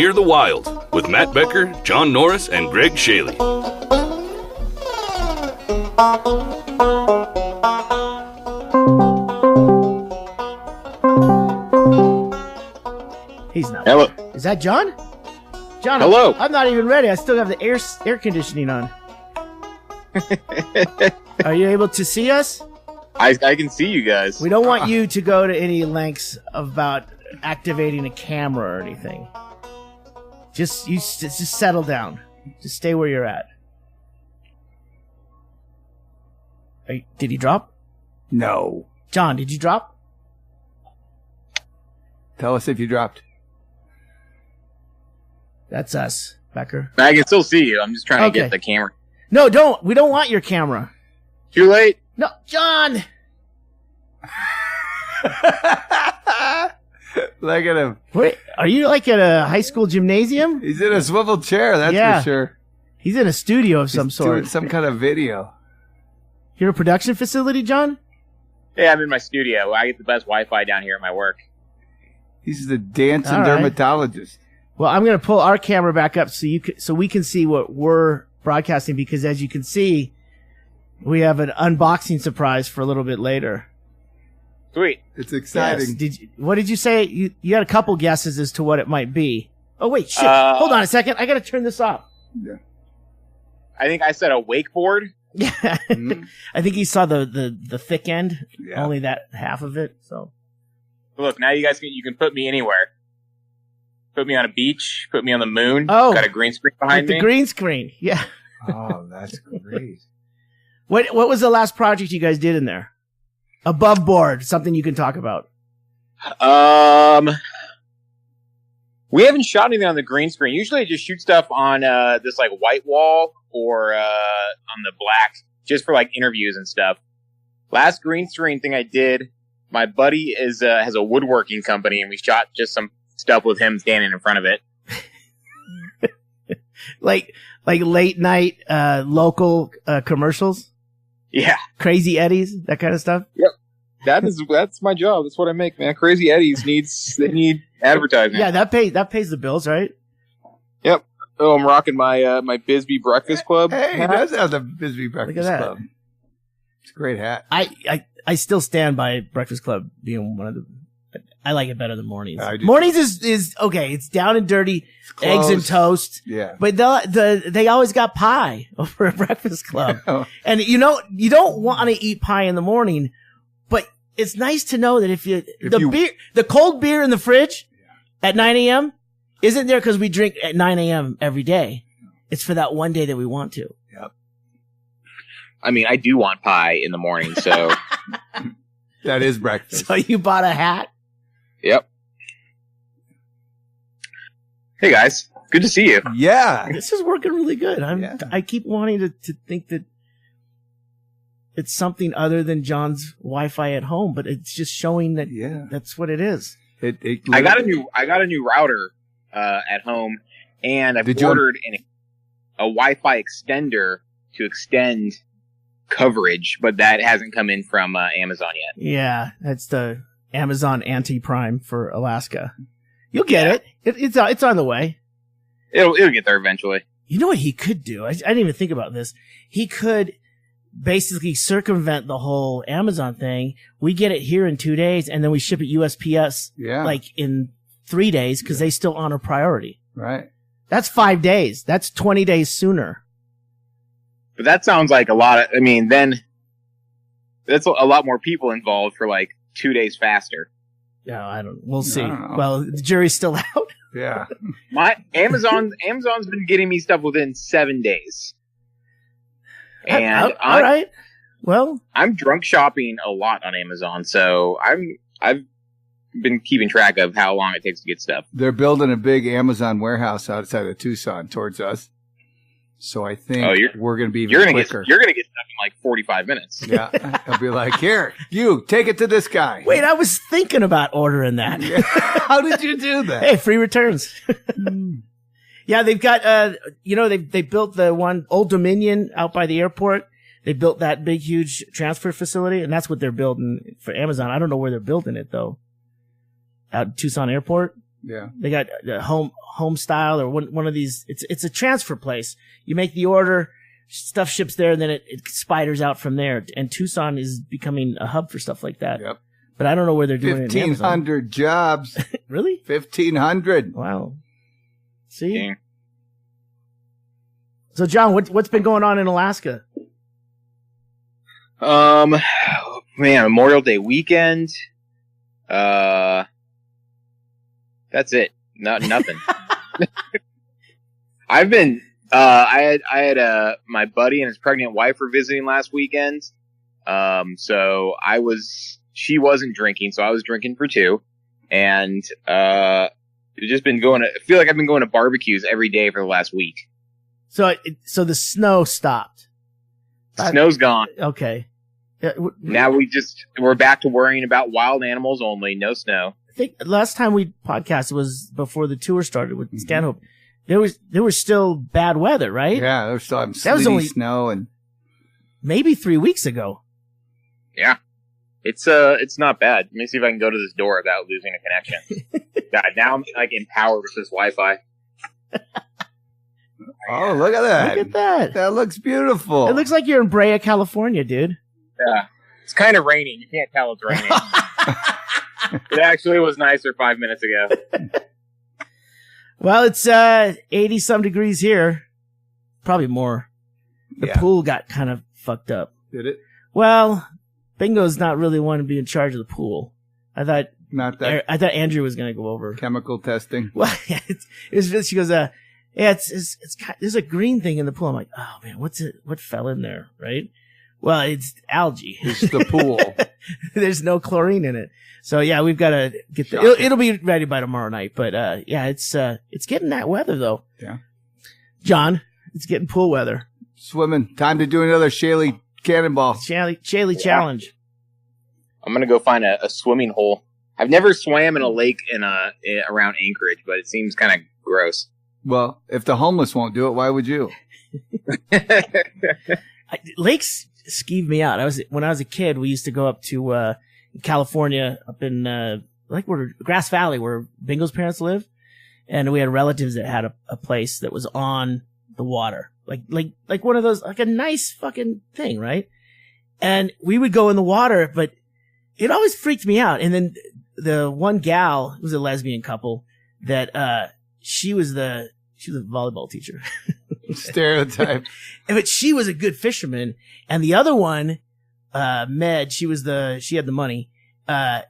Near the Wild with Matt Becker, John Norris, and Ggreg Chaille. He's not. Hello. Is that John? John, hello. I'm not even ready. I still have the air conditioning on. Are you able to see us? I can see you guys. We don't want you to go to any lengths about activating a camera or anything. Just settle down. Just stay where you're at. Did he drop? No. John, did you drop? Tell us if you dropped. That's us, Becker. I can still see you. I'm just trying to get the camera. No, don't. We don't want your camera. Too late? No, John! Look at him. Wait, are you like at a high school gymnasium? He's in a swivel chair, that's Yeah. for sure. He's in a studio of some He's sort. doing some kind of video. You're a production facility, John? Yeah, I'm in my studio. I get the best Wi-Fi down here at my work. He's the dancing All right. dermatologist. Well, I'm going to pull our camera back up so we can see what we're broadcasting, because as you can see, we have an unboxing surprise for a little bit later. Sweet. It's exciting. Yes. What did you say? You had a couple guesses as to what it might be. Oh, wait, shit. Hold on a second. I got to turn this off. Yeah. I think I said a wakeboard. Yeah. I think he saw the thick end, Yeah. only that half of it. So Look, now you can put me anywhere. Put me on a beach. Put me on the moon. Oh. Got a green screen behind with me. the green screen. Yeah. Oh, that's great. What was the last project you guys did in there? Above board, something you can talk about. We haven't shot anything on the green screen. Usually I just shoot stuff on this like white wall or on the black, just for like interviews and stuff. Last green screen thing I did, my buddy has a woodworking company, and we shot just some stuff with him standing in front of it. like late night local commercials? Yeah. Crazy Eddies, that kind of stuff? Yep. That's my job. That's what I make, man. Crazy Eddies need advertising. Yeah, that pays the bills, right? Yep. Oh, I'm rocking my my Bisbee Breakfast Club. Hey, he hat. does have the Bisbee Breakfast that. Club. It's a great hat. I still stand by Breakfast Club being one of the. I like it better than mornings. Mornings is okay. It's down and dirty, eggs and toast. Yeah, but they always got pie over at Breakfast Club, and you don't want to eat pie in the morning, but it's nice to know that if the cold beer in the fridge at 9 a.m. isn't there because we drink at 9 a.m. every day. It's for that one day that we want to. Yep. I mean, I do want pie in the morning, so that is breakfast. So you bought a hat? Yep. Hey guys, good to see you. Yeah, this is working really good. I keep wanting to think that it's something other than John's Wi-Fi at home, but it's just showing that that's what it is. I got a new router at home, and I've ordered a Wi-Fi extender to extend coverage, but that hasn't come in from Amazon yet. Yeah, that's the Amazon anti-prime for Alaska. You'll get it. It's on the way. It'll get there eventually. You know what he could do? I didn't even think about this. He could basically circumvent the whole Amazon thing. We get it here in 2 days, and then we ship it USPS like in 3 days because they still honor priority. Right. That's 5 days. That's 20 days sooner. But that sounds like a lot of. I mean, then that's a lot more people involved for like 2 days faster. Yeah, we'll see. Well, the jury's still out. Yeah. Amazon's been getting me stuff within 7 days. And all right. Well, I'm drunk shopping a lot on Amazon, so I've been keeping track of how long it takes to get stuff. They're building a big Amazon warehouse outside of Tucson towards us. So I think we're going to be even quicker. You're going to get stuff in like 45 minutes. Yeah. I'll be like, here, you, take it to this guy. Wait, I was thinking about ordering that. Yeah. How did you do that? Hey, free returns. Yeah, they've got, they built the one, Old Dominion out by the airport. They built that big, huge transfer facility, and that's what they're building for Amazon. I don't know where they're building it, though. Out at Tucson Airport. Yeah. They got home style or one of these. It's a transfer place. You make the order, stuff ships there, and then it spiders out from there. And Tucson is becoming a hub for stuff like that. Yep. But I don't know where they're doing it. 1,500 jobs. Really? 1,500. Wow. See? Yeah. So, John, what's been going on in Alaska? Man, Memorial Day weekend. That's it. Nothing. I've been. I had my buddy and his pregnant wife were visiting last weekend. So she wasn't drinking, so I was drinking for two, and just been I feel like I've been going to barbecues every day for the last week. So the snow stopped. Snow's gone. Okay. Now we're back to worrying about wild animals only. No snow. I think last time we podcasted was before the tour started with Stanhope. There was still bad weather, right? Yeah, there was still sleety snow and maybe 3 weeks ago. Yeah. It's not bad. Let me see if I can go to this door without losing a connection. God, now I'm like empowered with this Wi-Fi. Oh, look at that. Look at that. That looks beautiful. It looks like you're in Brea, California, dude. Yeah. It's kind of raining. You can't tell it's raining. It actually was nicer 5 minutes ago. Well, it's 80-some degrees here. Probably more. The pool got kind of fucked up. Did it? Well, Bingo's not really one to be in charge of the pool. I thought Andrew was going to go over. Chemical testing. Well, she goes, there's a green thing in the pool. I'm like, oh man, what fell in there, right? Well, it's algae. It's the pool. There's no chlorine in it. So yeah, we've got to get it'll be ready by tomorrow night. But yeah, it's getting that weather though. Yeah. John, it's getting pool weather. Swimming. Time to do another Chaille cannonball. Chaille challenge. I'm gonna go find a swimming hole. I've never swam in a lake around Anchorage, but it seems kind of gross. Well, if the homeless won't do it, why would you? Lakes skeeved me out. When I was a kid, we used to go up to California, up in where Grass Valley, where Bingo's parents live, and we had relatives that had a place that was on the water, like one of those, like a nice fucking thing, right? And we would go in the water, but it always freaked me out. And then the one gal, it was a lesbian couple, that she was a volleyball teacher. Stereotype. But she was a good fisherman. And the other one, Med, she had the money. It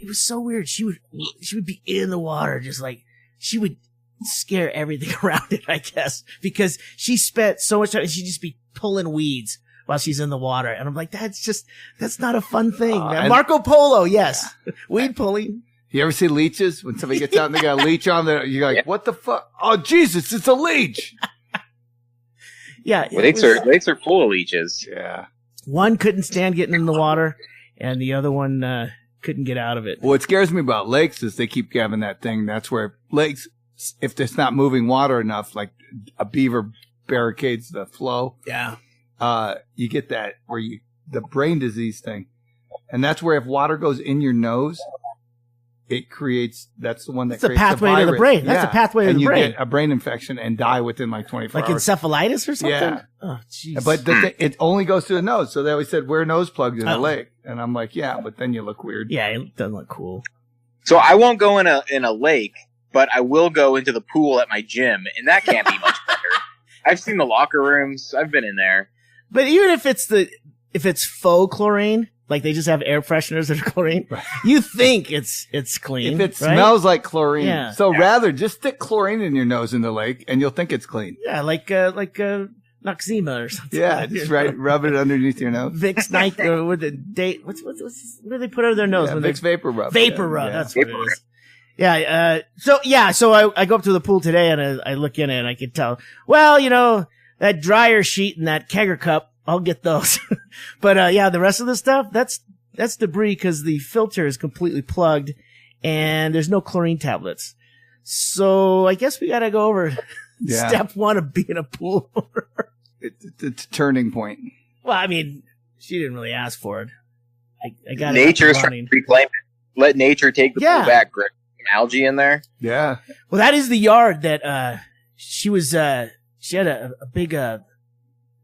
was so weird. She would be in the water, just like, she would scare everything around it, I guess, because she spent so much time, and she'd just be pulling weeds while she's in the water. And I'm like, that's not a fun thing. Marco Polo, yes. Yeah. Weed pulling. You ever see leeches? When somebody gets out and they got a leech on there, you're like, what the fuck? Oh, Jesus, it's a leech. Yeah. Lakes are full of leeches. Yeah. One couldn't stand getting in the water, and the other one couldn't get out of it. What scares me about lakes is they keep having that thing. That's where lakes, if it's not moving water enough, like a beaver barricades the flow. Yeah. You get that where the brain disease thing. And that's where if water goes in your nose, that's the one that creates the pathway to the brain. That's a pathway to the brain. And you get a brain infection and die within like 24 hours. Like encephalitis or something? Yeah. Oh, jeez. But it only goes to the nose. So they always said, wear nose plugs in a lake. And I'm like, yeah, but then you look weird. Yeah, it doesn't look cool. So I won't go in a lake, but I will go into the pool at my gym, and that can't be much better. I've seen the locker rooms. I've been in there. But even if it's faux chlorine, like they just have air fresheners that are chlorine, you think it's clean. If it smells like chlorine. Yeah. So rather just stick chlorine in your nose in the lake and you'll think it's clean. Yeah, like Noxzema or something. Yeah, just rub it underneath your nose. Vicks Night or what do they put under their nose? Yeah, Vicks Vapor Rub. Vapor Rub, that's what it is. Yeah, so I go up to the pool today and I look in it and I can tell, well, that dryer sheet and that kegger cup, I'll get those. But, the rest of the stuff, that's debris because the filter is completely plugged and there's no chlorine tablets. So I guess we got to go over step one of being a pool owner. It's a turning point. Well, I mean, she didn't really ask for it. I got Nature's trying to reclaim it. Let nature take the pool back, Ggreg. algae in there. Yeah. Well, that is the yard that she had a big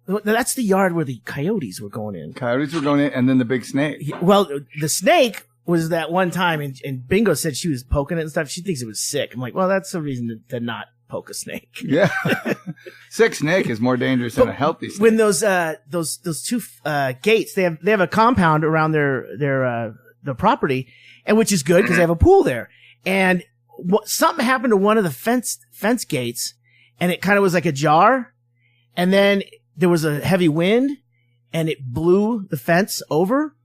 that's the yard where the coyotes were going in. Coyotes were going in, and then the big snake. Well, the snake was that one time, and Bingo said she was poking it and stuff. She thinks it was sick. I'm like, well, that's a reason to not poke a snake. Yeah. Sick snake is more dangerous than a healthy snake. When those two gates, they have a compound around their property, and which is good because they have a pool there. And something happened to one of the fence gates, and it kind of was like ajar, and then there was a heavy wind, and it blew the fence over,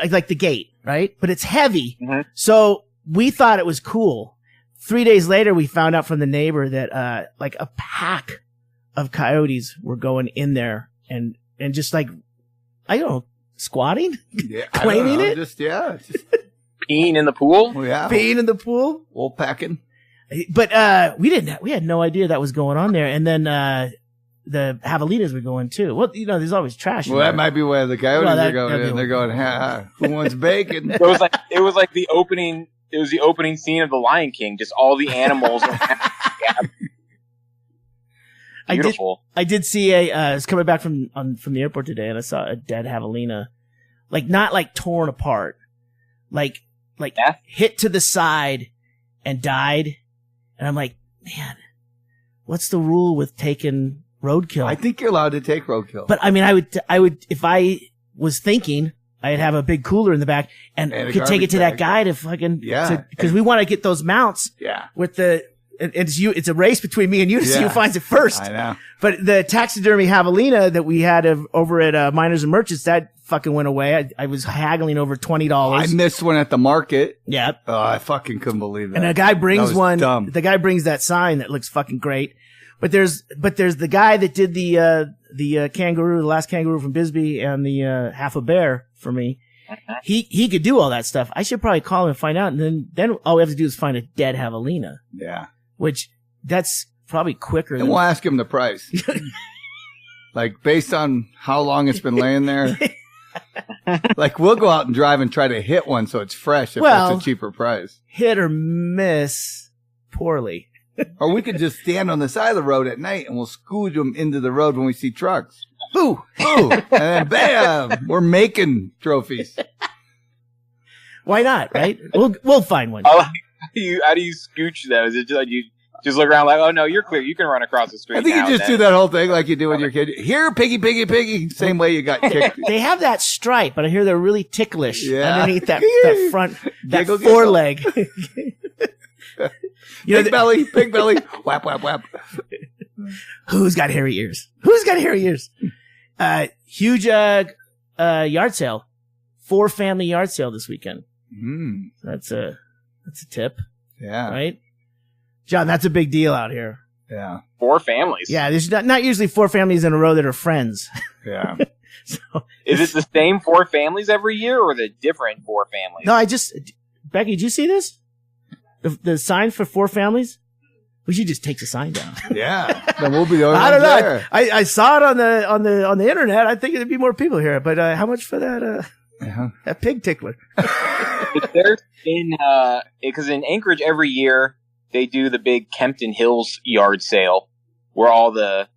like the gate, right? But it's heavy, so we thought it was cool. 3 days later, we found out from the neighbor that like a pack of coyotes were going in there and just like, I don't know, squatting, claiming it, just peeing in the pool. Well, yeah, peeing in the pool, wolf packing. But we had no idea that was going on there. And then the javelinas were going too. Well, there's always trash. Well, that might be where the coyotes are going. And they're going, who wants bacon? It was like the opening. It was the opening scene of The Lion King. Just all the animals. Beautiful. I did see I was coming back from the airport today, and I saw a dead javelina, like not like torn apart, like hit to the side and died. And I'm like, man, what's the rule with taking roadkill? I think you're allowed to take roadkill. But I mean, I would, if I was thinking, I'd have a big cooler in the back and could take it to that guy to fucking, because we want to get those mounts. Yeah. With it's a race between me and you to see who finds it first. I know. But the taxidermy javelina that we had over at Miners and Merchants, that fucking went away. I was haggling over $20. I missed one at the market. Yeah. Oh, I fucking couldn't believe that. And a guy brings one. Dumb. The guy brings that sign that looks fucking great. But there's the guy that did the kangaroo, the last kangaroo from Bisbee, and the half a bear for me. He could do all that stuff. I should probably call him and find out, and then all we have to do is find a dead javelina. Yeah. Which that's probably quicker. And we'll ask him the price. Like based on how long it's been laying there. Like we'll go out and drive and try to hit one so it's fresh if that's a cheaper price. Hit or miss poorly. Or we could just stand on the side of the road at night and we'll scooch them into the road when we see trucks. Boo! Boo! And then bam! We're making trophies. Why not, right? We'll find one. How do you scooch them? Is it just like you just look around like, oh no, you're clear. You can run across the street. I think you just do that whole thing like you do with your kid. Here, piggy, piggy, piggy. Same way you got kicked. They have that stripe, but I hear they're really ticklish underneath that front, that Giggle, foreleg. Big belly, big belly. Whap, whap, whap. Who's got hairy ears? Who's got hairy ears? Huge yard sale. 4-family yard sale this weekend. That's a tip. Yeah. Right? John, that's a big deal out here. Yeah. 4 families. Yeah, there's not usually 4 families in a row that are friends. Yeah. So, is it the same 4 families every year or the different 4 families? No, Becky, did you see this? The sign for 4 families? We should just take the sign down. Yeah. Then we'll be the only I don't ones know. there. I saw it on the internet. I think there'd be more people here. But how much for that that pig tickler? There's because in Anchorage every year they do the big Kempton Hills yard sale where all the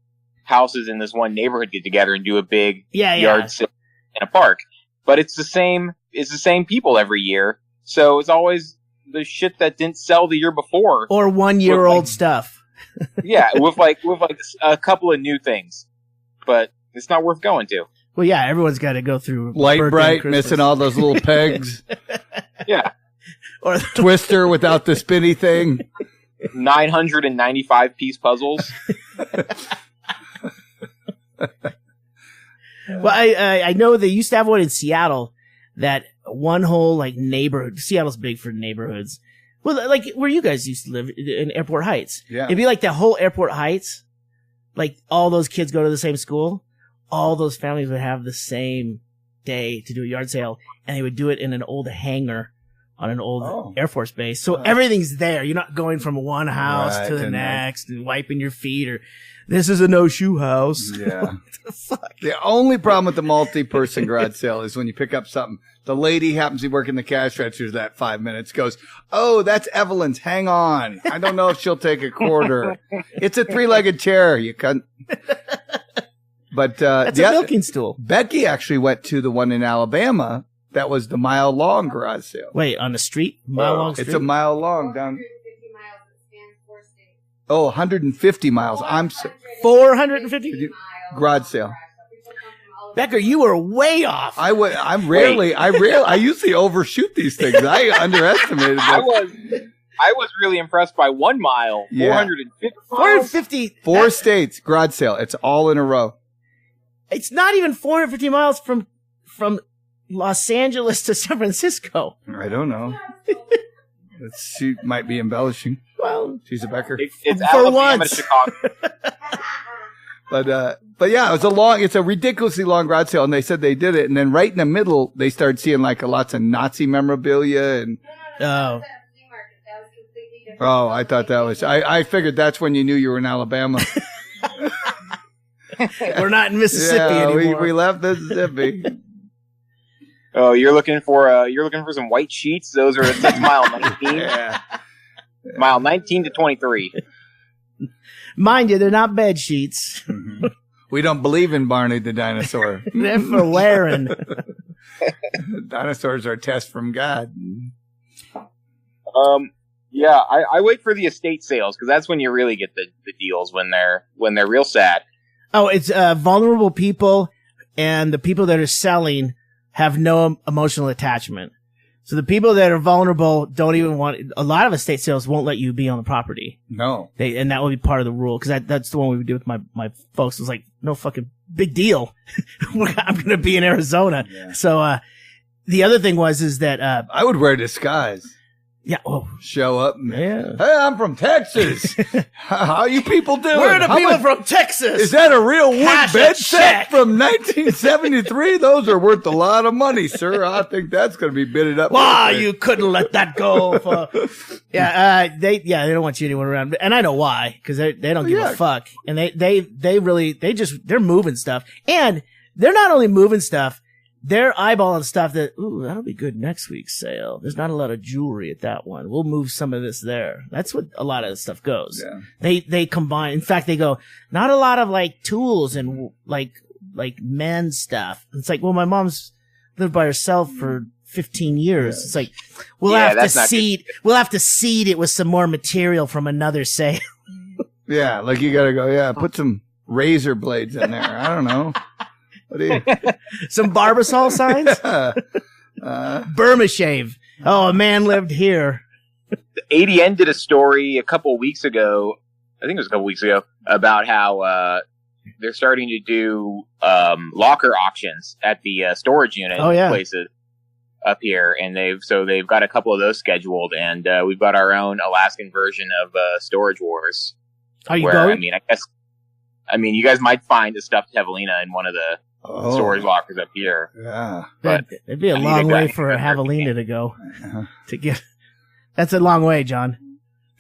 houses in this one neighborhood get together and do a big yard sale in a park. But it's the same people every year. So it's always the shit that didn't sell the year before. Or 1-year-old stuff. Yeah, with a couple of new things. But it's not worth going to. Well, yeah, everyone's got to go through Light Bright, missing all those little pegs. Yeah. Or Twister without the spinny thing. 995-piece puzzles. Well, I know they used to have one in Seattle that one whole like neighborhood. Seattle's big for neighborhoods. Well, like where you guys used to live in Airport Heights. Yeah. It'd be like that whole Airport Heights. Like all those kids go to the same school. All those families would have the same day to do a yard sale, and they would do it in an old hangar on an old Air Force base. So everything's there. You're not going from one house to the next and wiping your feet or this is a no-shoe house. Yeah. What the fuck? The only problem with the multi-person garage sale is when you pick up something, the lady happens to be working the cash registers that 5 minutes, goes, oh, that's Evelyn's. Hang on. I don't know if she'll take a quarter. It's a 3-legged chair. You can't. But that's a milking stool. Becky actually went to the one in Alabama that was the mile-long garage sale. Wait, on the street? Mile-long street? It's a mile long down. 150 miles. 450 garage sale. Becker, you were way off. I usually overshoot these things. I underestimated that. I was really impressed by 1 mile. Yeah. 450. 4 states garage sale. It's all in a row. It's not even 450 miles from Los Angeles to San Francisco. I don't know. She might be embellishing. Well, she's a Becker. It's Alabama to Chicago. But yeah, it's a ridiculously long garage sale, and they said they did it, and then right in the middle, they started seeing like lots of Nazi memorabilia and. Oh, I thought that was. I figured that's when you knew you were in Alabama. We're not in Mississippi anymore. We left Mississippi. Oh, you're looking for some white sheets. Those are that's mile 19. Yeah. Mile 19 to 23. Mind you, they're not bed sheets. Mm-hmm. We don't believe in Barney the dinosaur. They're for wearing. Dinosaurs are a test from God. Yeah, I wait for the estate sales because that's when you really get the deals when they're real sad. Oh, it's vulnerable people, and the people that are selling have no emotional attachment. So the people that are vulnerable don't even want. A lot of estate sales won't let you be on the property. No, and that will be part of the rule because that's the one we would do with my folks. It was like no fucking big deal. I'm going to be in Arizona. Yeah. So the other thing is that I would wear a disguise. Yeah. Oh. Show up. Yeah. Hey, I'm from Texas. How you people doing? Where are the people from Texas? Is that a real wood bed set from 1973? Those are worth a lot of money, sir. I think that's going to be bidded up. Wow, you couldn't let that go. They don't want you anywhere around, and I know why because they don't give a fuck, and they're moving stuff, and they're not only moving stuff. They're eyeballing stuff that'll be good next week's sale. There's not a lot of jewelry at that one. We'll move some of this there. That's what a lot of the stuff goes. Yeah. They combine. In fact, they go, not a lot of like tools and like men's stuff. It's like, well, my mom's lived by herself for 15 years. Yes. It's like, we'll have to seed it with some more material from another sale. Yeah. Like you got to go, put some razor blades in there. I don't know. Some Barbasol signs? Burma shave. Oh, a man lived here. ADN did a story a couple weeks ago, about how they're starting to do locker auctions at the storage unit places up here, and they've got a couple of those scheduled, and we've got our own Alaskan version of Storage Wars. Are you going? I mean, you guys might find a stuffed javelina in one of the storage lockers up here. Yeah. But it'd be a long way for a javelina to go to get. That's a long way, John.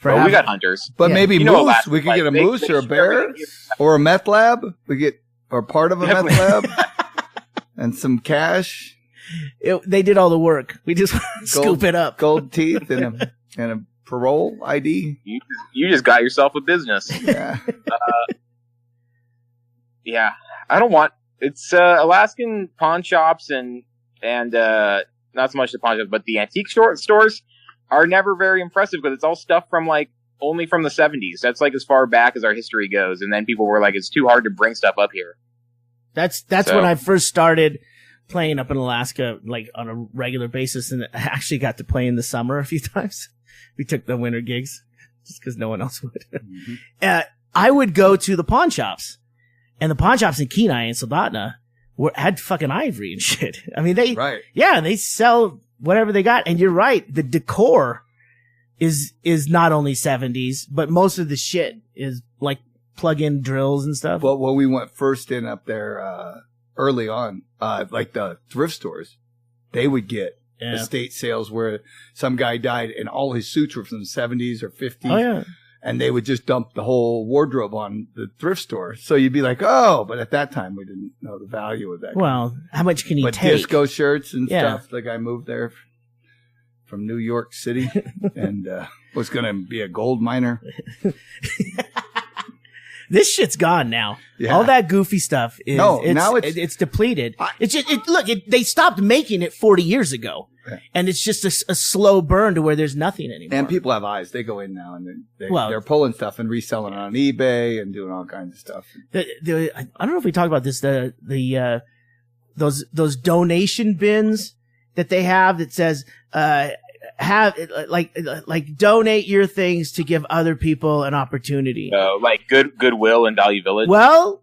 We got hunters. But maybe moose. We could get a moose or a bear or a meth lab. We get or part of a meth lab and some cash. They did all the work. We just scoop it up. Gold teeth and a parole ID. You just got yourself a business. Yeah. Yeah. I don't want. It's Alaskan pawn shops and not so much the pawn shops, but the antique stores are never very impressive because it's all stuff from like only from the 70s. That's like as far back as our history goes. And then people were like, it's too hard to bring stuff up here. That's when I first started playing up in Alaska, like on a regular basis, and I actually got to play in the summer a few times. We took the winter gigs just because no one else would. Mm-hmm. I would go to the pawn shops. And the pawn shops in Kenai and Soldotna had fucking ivory and shit. I mean, they sell whatever they got. And you're right. The decor is not only 70s, but most of the shit is like plug-in drills and stuff. Well, we went first in up there, early on, like the thrift stores, they would get estate sales where some guy died and all his suits were from the 70s or 50s. Oh, yeah. And they would just dump the whole wardrobe on the thrift store. So you'd be like, oh, but at that time we didn't know the value of that. Well, how much can you but take? Disco shirts and stuff. The guy moved there from New York City and was going to be a gold miner. This shit's gone now. Yeah. All that goofy stuff is now it's depleted. They stopped making it 40 years ago. Yeah. And it's just a slow burn to where there's nothing anymore. And people have eyes. They go in now and they're pulling stuff and reselling it on eBay and doing all kinds of stuff. I don't know if we talked about this. Those donation bins that they have that says donate your things to give other people an opportunity. Like Goodwill and Value Village. Well,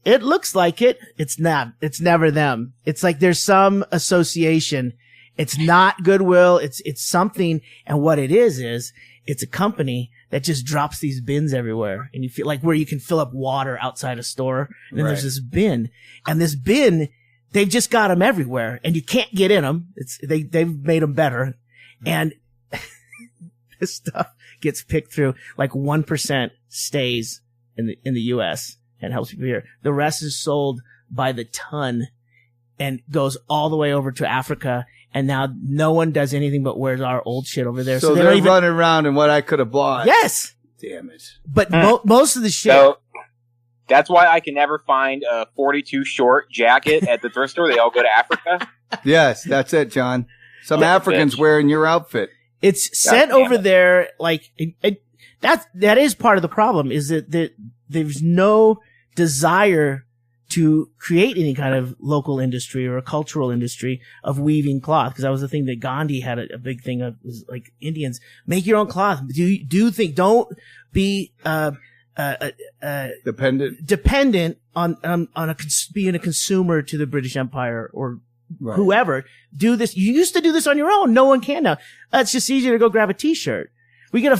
it looks like it. It's not. It's never them. It's like there's some association. It's not Goodwill. It's something. And what it is it's a company that just drops these bins everywhere. And you feel like where you can fill up water outside a store. And then there's this bin. And this bin, they've just got them everywhere. And you can't get in them. They've made them better. And this stuff gets picked through. Like 1% stays in the U.S. and helps people here. The rest is sold by the ton and goes all the way over to Africa. And now no one does anything but wears our old shit over there. So they're running around in what I could have bought. Yes. Damn it. But most of the shit. So that's why I can never find a 42 short jacket at the thrift store. They all go to Africa. Yes, that's it, John. Some Africans wearing your outfit. It's sent over there. Like that is part of the problem is that there's no desire to create any kind of local industry or a cultural industry of weaving cloth. Because that was the thing that Gandhi had a big thing of, was like Indians, make your own cloth. Don't be, dependent on being a consumer to the British Empire or whoever. Do this. You used to do this on your own. No one can now. It's just easier to go grab a t-shirt. We get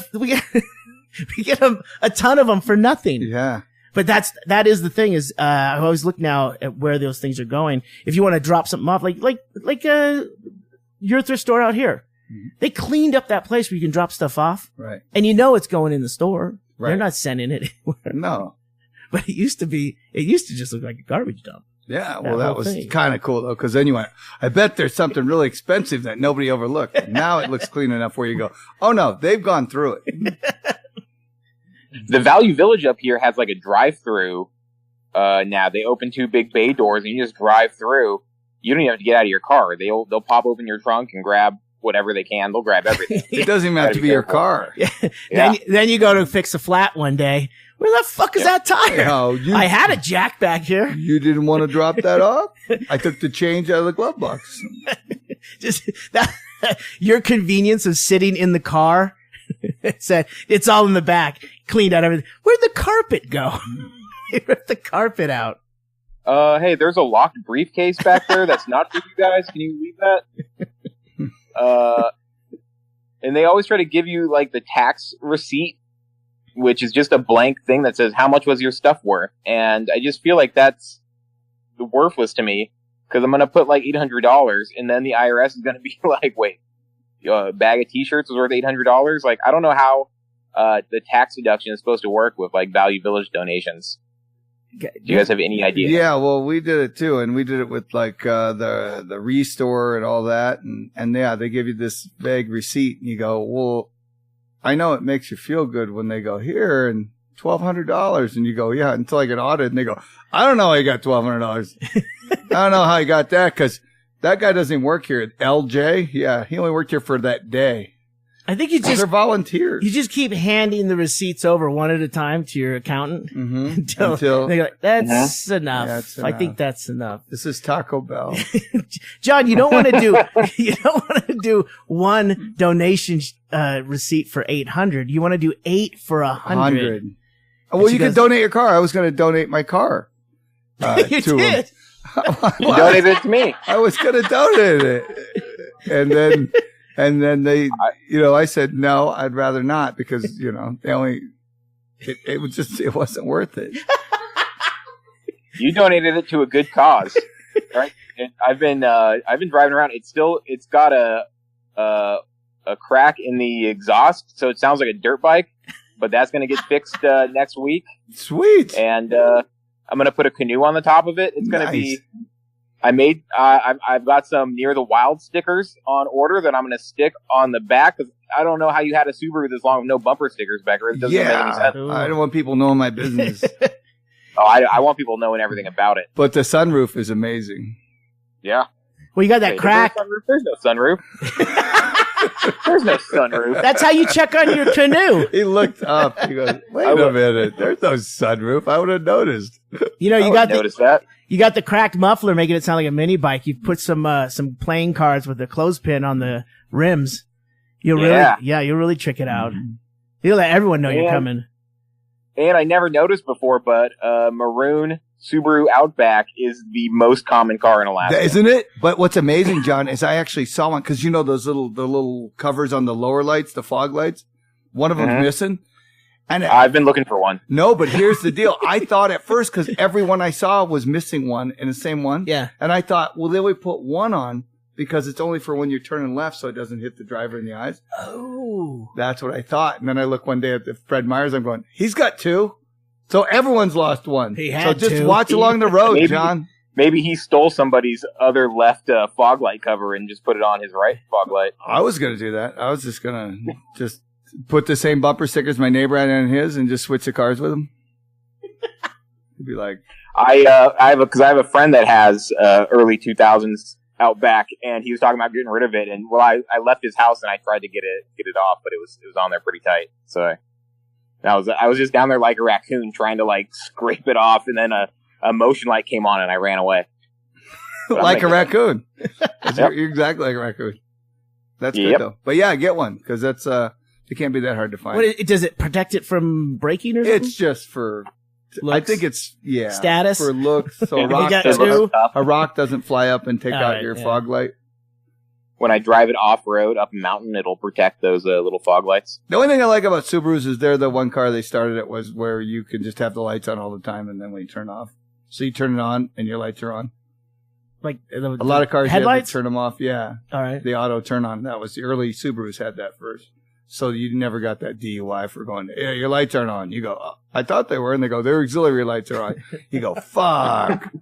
a ton of them for nothing. Yeah. But that is the thing is, I always look now at where those things are going. If you want to drop something off, like your thrift store out here, they cleaned up that place where you can drop stuff off. Right. And it's going in the store. Right. They're not sending it anywhere. No. But it used to just look like a garbage dump. Yeah. Well, that was kind of cool though. Cause then you went, I bet there's something really expensive that nobody overlooked. Now it looks clean enough where you go, oh no, they've gone through it. The Value Village up here has like a drive-through. Now they open 2 big bay doors and you just drive through. You don't even have to get out of your car. They'll pop open your trunk and grab whatever they can. They'll grab everything. It doesn't even have to be your car. Yeah. Then you go to fix a flat one day. Where the fuck is that tire? I had a jack back here. You didn't want to drop that off? I took the change out of the glove box. Just that your convenience of sitting in the car. It's all in the back, cleaned out everything. Where'd the carpet go? They ripped the carpet out. Hey, there's a locked briefcase back there that's not for you guys. Can you leave that? And they always try to give you like the tax receipt, which is just a blank thing that says how much was your stuff worth. And I just feel like that's worthless to me because I'm gonna put like $800, and then the IRS is gonna be like, wait. A bag of t-shirts was worth $800. Like, I don't know how the tax deduction is supposed to work with like Value Village donations. Do you guys have any idea? Yeah, well, we did it too, and we did it with like the Restore and all that, and yeah, they give you this vague receipt, and you go, well, I know it makes you feel good when they go here and $1,200, and you go, yeah, until I get audited, and they go, I don't know how you got $1,200. I don't know how you got that because. That guy doesn't even work here. LJ? Yeah, he only worked here for that day. I think they're volunteers. You just keep handing the receipts over one at a time to your accountant until they go, that's enough. Yeah, that's enough. I think that's enough. This is Taco Bell. John, you don't want to do one donation receipt for $800. You want to do 8 for $100. Well, you can donate your car. I was going to donate my car. You to did. Him. You donated it to me. I was going to donate it. And then they, I said, no, I'd rather not because, it wasn't worth it. You donated it to a good cause, right? I've been driving around. It's got a crack in the exhaust, so it sounds like a dirt bike. But that's going to get fixed next week. Sweet. And I'm going to put a canoe on the top of it. It's going to be. I've got some Near the Wild stickers on order that I'm going to stick on the back, because I don't know how you had a Subaru this long with no bumper stickers, Becker. It doesn't make any sense. I don't want people knowing my business. I want people knowing everything about it. But the sunroof is amazing. Yeah. Well, you got that crack. There's no sunroof. There's no sunroof. That's how you check on your canoe. He looked up. He goes, "Wait a minute. There's no sunroof. I would have noticed." You noticed that. You got the cracked muffler, making it sound like a mini bike. You put some playing cards with a clothespin on the rims. You'll really trick it out. Mm-hmm. You'll let everyone know you're coming. And I never noticed before, but maroon Subaru Outback is the most common car in Alaska. Isn't it? But what's amazing, John, is I actually saw one, because you know those little covers on the lower lights, the fog lights? One of them's missing. And I've been looking for one. No, but here's the deal. I thought at first, because everyone I saw was missing one in the same one. Yeah. And I thought, well, they would put one on because it's only for when you're turning left so it doesn't hit the driver in the eyes. Oh. That's what I thought. And then I look one day at Fred Meyers. I'm going, he's got two. So everyone's lost one. He had so just two. watch along the road, John. Maybe he stole somebody's other left fog light cover and just put it on his right fog light. I was going to do that. I was just going to put the same bumper stickers my neighbor had on his and just switch the cars with him. He'd be like, I have a friend that has early 2000s Outback, and he was talking about getting rid of it. And I left his house and I tried to get it off, but it was on there pretty tight. So I was just down there like a raccoon trying to like scrape it off, and then a motion light came on and I ran away. Like a raccoon. You're exactly like a raccoon. That's good though. But yeah, get one, because that's it can't be that hard to find. Does it protect it from breaking or something? It's just for looks? I think it's status for looks. So a rock doesn't fly up and take out your fog light. When I drive it off road up a mountain, it'll protect those little fog lights. The only thing I like about Subarus is they're the one car they started it was where you can just have the lights on all the time, and then when you turn off, so you turn it on and your lights are on. Like a lot of cars headlights, you have to turn them off. Yeah, all right. The auto turn on. That was the early Subarus had that first. So you never got that DUI for going, yeah, your lights aren't on. You go, oh, I thought they were. And they go, their auxiliary lights are on. You go, fuck.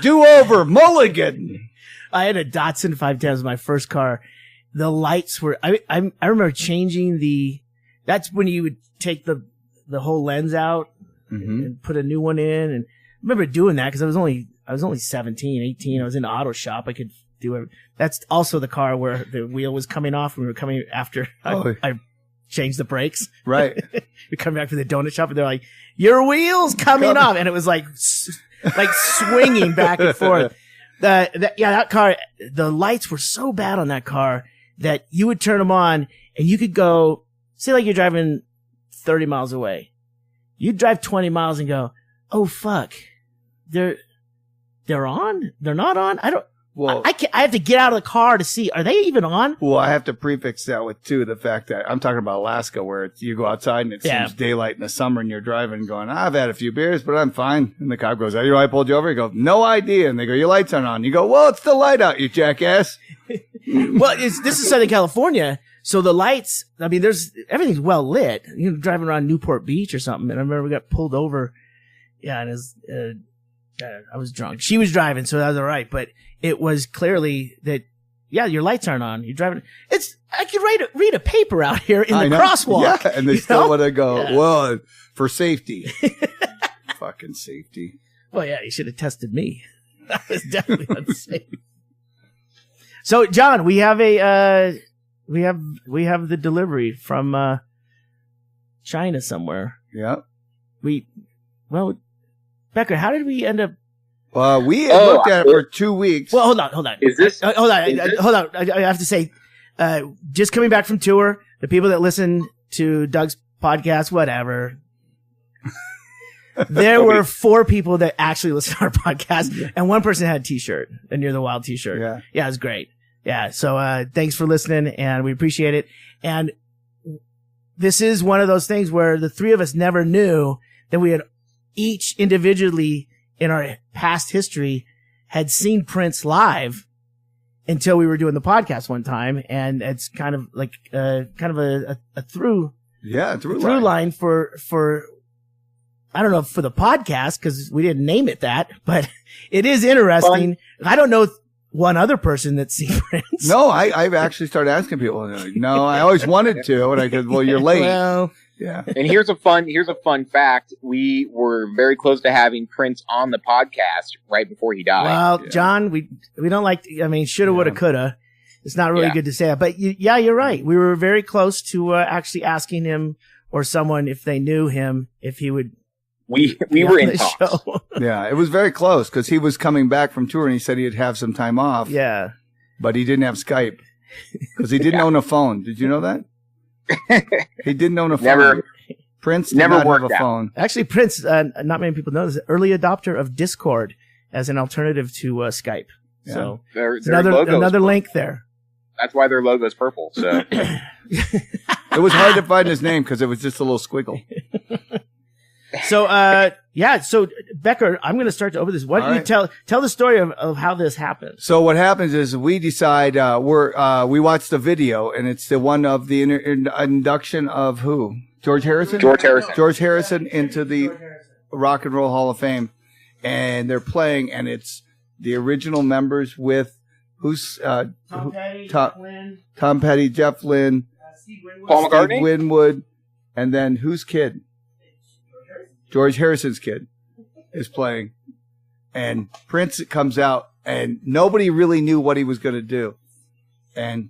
Do over, mulligan. I had a Datsun 510, my first car. The lights were, I remember changing that's when you would take the whole lens out and put a new one in. And I remember doing that because I was only 17, 18. I was in the auto shop. I could do it. That's also the car where the wheel was coming off when we were coming after I changed the brakes. Right. We're coming back to the donut shop and they're like, your wheel's coming off. And it was like swinging back and forth. That car, the lights were so bad on that car that you would turn them on and you could go, say like you're driving 30 miles away. You'd drive 20 miles and go, oh fuck. They're on? They're not on? I have to get out of the car to see. Are they even on? Well, I have to prefix that with the fact that I'm talking about Alaska, where you go outside and it seems daylight in the summer, and you're driving, going, I've had a few beers, but I'm fine. And the cop goes, "You know why I pulled you over?" You go, "No idea." And they go, "Your lights aren't on." You go, "Well, it's the light out, you jackass." Well, this is Southern California, so the lights. I mean, everything's well lit. You're driving around Newport Beach or something, and I remember we got pulled over. Yeah, and it was, I was drunk. She was driving, so that was all right, but it was clearly that, your lights aren't on. You're driving. I could read a paper out here in the crosswalk. Yeah, and they still want to go, well, for safety. Fucking safety. Well, yeah, you should have tested me. That was definitely unsafe. So, John, we have we have the delivery from China somewhere. Yeah. Becker, how did we end up? We had looked at it for 2 weeks. Well, hold on. Is this? Hold on. I have to say, just coming back from tour, the people that listen to Doug's podcast, whatever. There were 4 people that actually listened to our podcast, and one person had a t-shirt, a Near the Wild t-shirt. Yeah, it was great. Yeah, so thanks for listening, and we appreciate it. And this is one of those things where the 3 of us never knew that we had each individually in our past history had seen Prince live until we were doing the podcast one time, and it's kind of like a through line for I don't know, for the podcast, because we didn't name it that, but it is interesting. I don't know one other person that's seen Prince. No, I've actually started asking people. No, I always wanted to, and I said, well, you're late. Well, yeah. And here's a fun fact. We were very close to having Prince on the podcast right before he died. Well, John, we don't like, shoulda, woulda, coulda. It's not really good to say that, but you're right. We were very close to actually asking him or someone if they knew him, if he would. We were in talks. Yeah, it was very close because he was coming back from tour and he said he'd have some time off. Yeah. But he didn't have Skype because he didn't own a phone. Did you know that? He didn't own a phone. Prince did not have a phone. Actually, Prince, not many people know this, early adopter of Discord as an alternative to Skype. Yeah. So their another link there. That's why their logo's purple. So it was hard to find his name because it was just a little squiggle. So, so Becker, I'm going to start to open this. Why don't you tell the story of how this happened? So what happens is we decide, we watch the video, and it's the one of the induction of who? George Harrison? George Harrison into the Rock and Roll Hall of Fame. And they're playing, and it's the original members with Tom Petty, Jeff Lynne, Paul McCartney, Steve Winwood, and then whose kid? George Harrison's kid is playing. And Prince comes out, and nobody really knew what he was going to do. And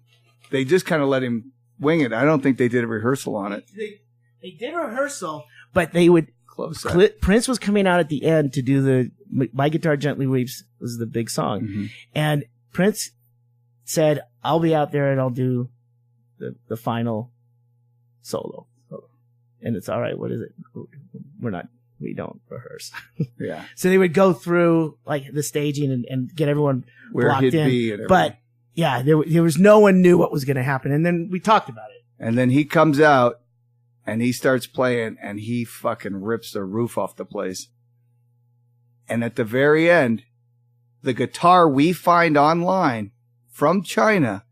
they just kind of let him wing it. I don't think they did a rehearsal on it. They did a rehearsal, but they would close. Prince was coming out at the end to do the My Guitar Gently Weeps was the big song. Mm-hmm. And Prince said, I'll be out there and I'll do the final solo. And it's all right. What is it? We don't rehearse. Yeah. So they would go through like the staging and get everyone where blocked he'd in. Be and but yeah, there was no one knew what was going to happen. And then we talked about it. And then he comes out and he starts playing and he fucking rips the roof off the place. And at the very end, the guitar we find online from China,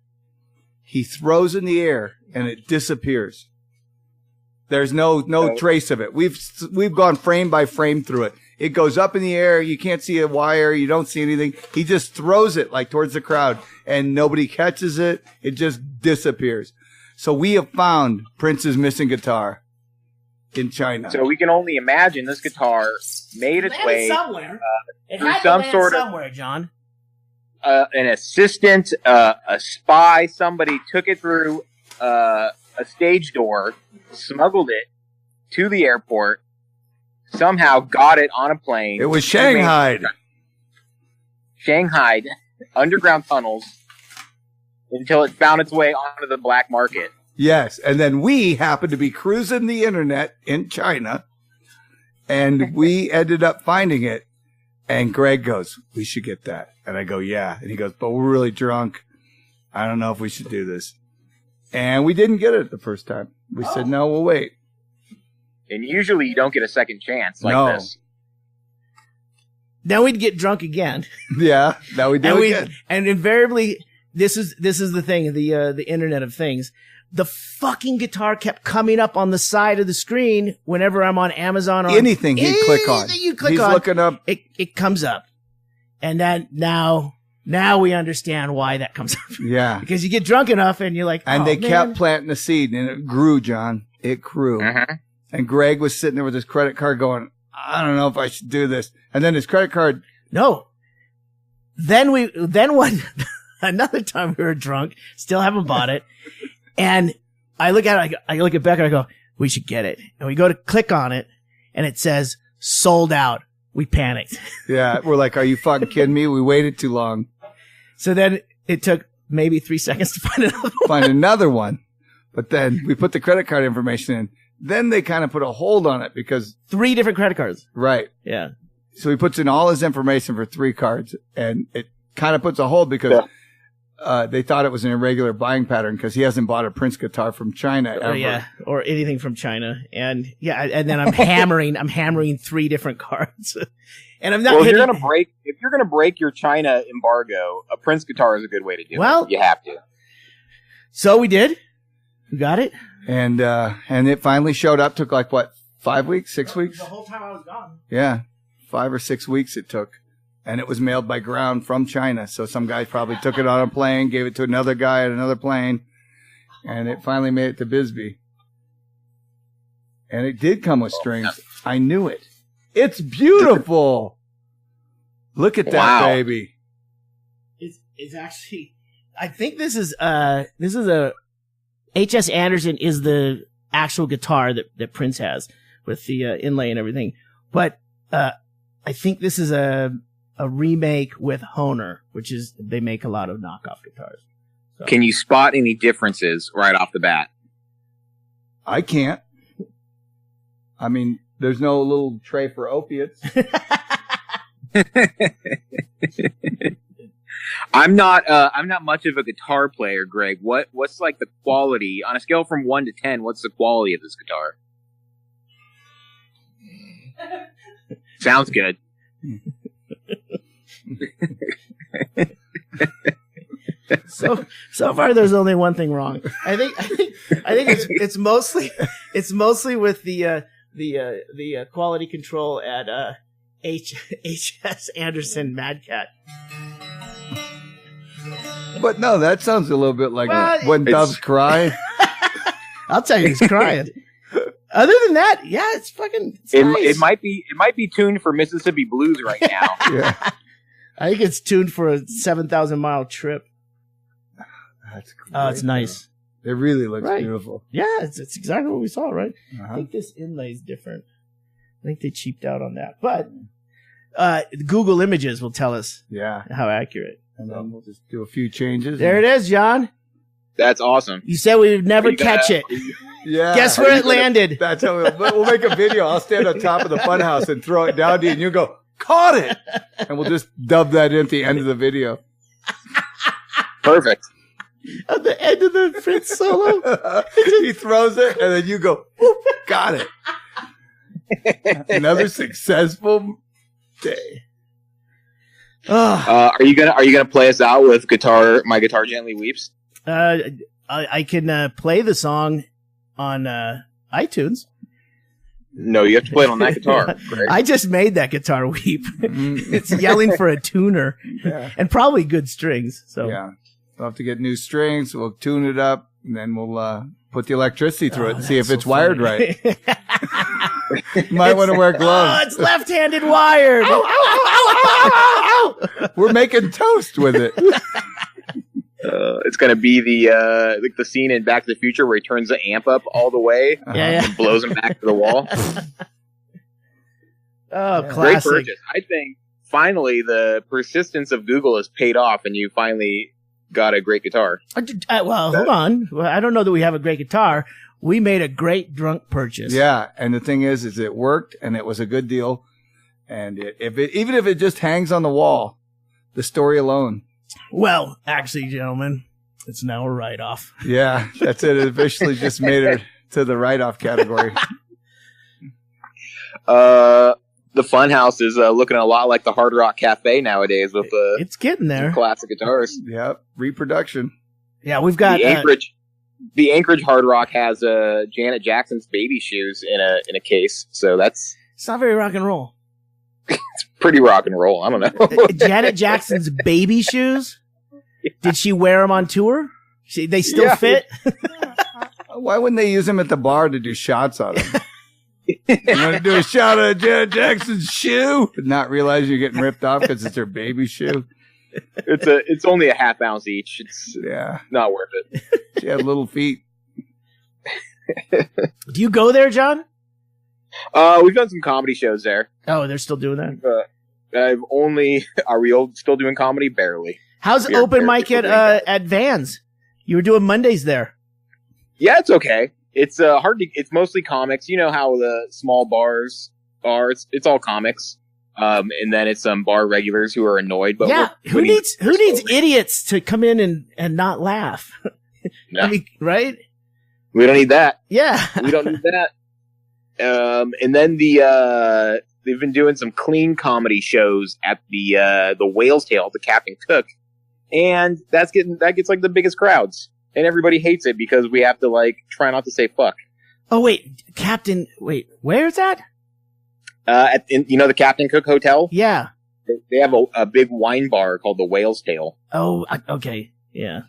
he throws in the air and it disappears. There's no trace of it. We've gone frame by frame through it. It goes up in the air. You can't see a wire. You don't see anything. He just throws it like towards the crowd and nobody catches it. It just disappears. So we have found Prince's missing guitar in China. So we can only imagine this guitar made its way somewhere. It through had some to sort land somewhere, John. An assistant, a spy, somebody took it through a stage door, smuggled it to the airport, somehow got it on a plane. It was Shanghaied underground tunnels until it found its way onto the black market. Yes, and then we happened to be cruising the internet in China, and we ended up finding it. And Ggreg goes, "We should get that." And I go, "Yeah." And he goes, "But we're really drunk. I don't know if we should do this." And we didn't get it the first time. We said, "No, we'll wait." And usually you don't get a second chance like this. Then we'd get drunk again. Yeah, now we do again. And invariably, this is the thing, the Internet of Things. The fucking guitar kept coming up on the side of the screen whenever I'm on Amazon or anything he'd click on. He's looking up. It comes up. And then now we understand why that comes up. Yeah. Because you get drunk enough and you're like, and they kept planting the seed and it grew, John. It grew. Uh-huh. And Ggreg was sitting there with his credit card going, "I don't know if I should do this." And then his credit card. No. Then another time we were drunk, still haven't bought it. And I look at it, I look at Becker, I go, "We should get it." And we go to click on it, and it says, "Sold out." We panicked. Yeah, we're like, "Are you fucking kidding me? We waited too long." So then it took maybe 3 seconds to find another one. But then we put the credit card information in. Then they kind of put a hold on it because 3 different credit cards. Right. Yeah. So he puts in all his information for 3 cards, and it kind of puts a hold because they thought it was an irregular buying pattern because he hasn't bought a Prince guitar from China ever. Yeah, or anything from China. And then I'm hammering 3 different cards. And I'm not. Well, if you're gonna break your China embargo, a Prince guitar is a good way to do it. Well, you have to. So we did. We got it. And it finally showed up. Took like what, 5 weeks, 6 weeks? The whole time I was gone. Yeah, 5 or 6 weeks it took. And it was mailed by ground from China. So some guy probably took it on a plane, gave it to another guy at another plane, and it finally made it to Bisbee. And it did come with strings. I knew it. It's beautiful. Look at that baby. It's actually, I think this is a H.S. Anderson is the actual guitar that Prince has with the inlay and everything. But I think this is a remake with Hohner, which is, they make a lot of knockoff guitars. So. Can you spot any differences right off the bat? I can't. I mean, there's no little tray for opiates. I'm not much of a guitar player, Greg. What's like the quality on a scale from 1 to 10? What's the quality of this guitar? Sounds good. So far, there's only one thing wrong. I think it's mostly with the quality control at H.S. Anderson Mad Cat. But no, that sounds a little bit like when doves cry. I'll tell you, he's crying. Other than that, yeah, it's fucking. It's nice. It might be tuned for Mississippi blues right now. Yeah. I think it's tuned for a 7,000-mile trip. That's great. Oh, it's nice. It really looks beautiful. Yeah, it's exactly what we saw, right? Uh-huh. I think this inlay is different. I think they cheaped out on that. But Google Images will tell us how accurate. And then we'll just do a few changes. There it is, John. That's awesome. You said we would never catch it. Yeah. Guess where it landed? That's how we'll make a video. I'll stand on top of the funhouse and throw it down to you, and you go, caught it! And we'll just dub that in at the end of the video. Perfect. At the end of the Prince solo? He throws it, and then you go, whoop, got it. Another successful day. Are you gonna play us out with My Guitar Gently Weeps? I can play the song on iTunes. No, you have to play it on that guitar. Greg. I just made that guitar weep. It's yelling for a tuner and probably good strings. So yeah, we'll have to get new strings. We'll tune it up, and then we'll put the electricity through it and see if it's wired right. Might want to wear gloves. Oh, it's left-handed wired. Ow, ow, ow, ow, ow, ow, ow. We're making toast with it. It's going to be the scene in Back to the Future where he turns the amp up all the way and blows him back to the wall. Oh, classic. Great purchase. I think finally the persistence of Google has paid off and you finally got a great guitar. Well, hold on. I don't know that we have a great guitar. We made a great drunk purchase. Yeah, and the thing is it worked and it was a good deal. And even if it just hangs on the wall, the story alone. Well, actually, gentlemen, it's now a write-off. Yeah, that's it. It officially just made it to the write-off category. The Funhouse is looking a lot like the Hard Rock Cafe nowadays with it's getting there. Classic guitars. Yep, reproduction. Yeah, we've got the Anchorage Hard Rock has Janet Jackson's baby shoes in a case, so it's not very rock and roll. It's pretty rock and roll. I don't know. Janet Jackson's baby shoes? Yeah. Did she wear them on tour? They still fit? Why wouldn't they use them at the bar to do shots on them? You want to do a shot of Janet Jackson's shoe? But not realize you're getting ripped off because it's her baby shoe. It's only a half ounce each. It's not worth it. She had little feet. Do you go there, John? We've done some comedy shows there. Oh, they're still doing that? Are we still doing comedy? Barely. How's open mic at Vans? You were doing Mondays there. Yeah, it's okay. It's it's mostly comics. You know how the small bars are. It's all comics. And then it's some bar regulars who are annoyed. But yeah, who needs idiots to come in and not laugh? No. I mean, right? We don't need that. Yeah, we don't need that. And then they've been doing some clean comedy shows at the Whale's Tail, the Captain Cook, and that gets like the biggest crowds, and everybody hates it because we have to like try not to say fuck. Oh wait, where is that? The Captain Cook Hotel? Yeah. They have a big wine bar called the Whale's Tail. Oh, okay. Yeah.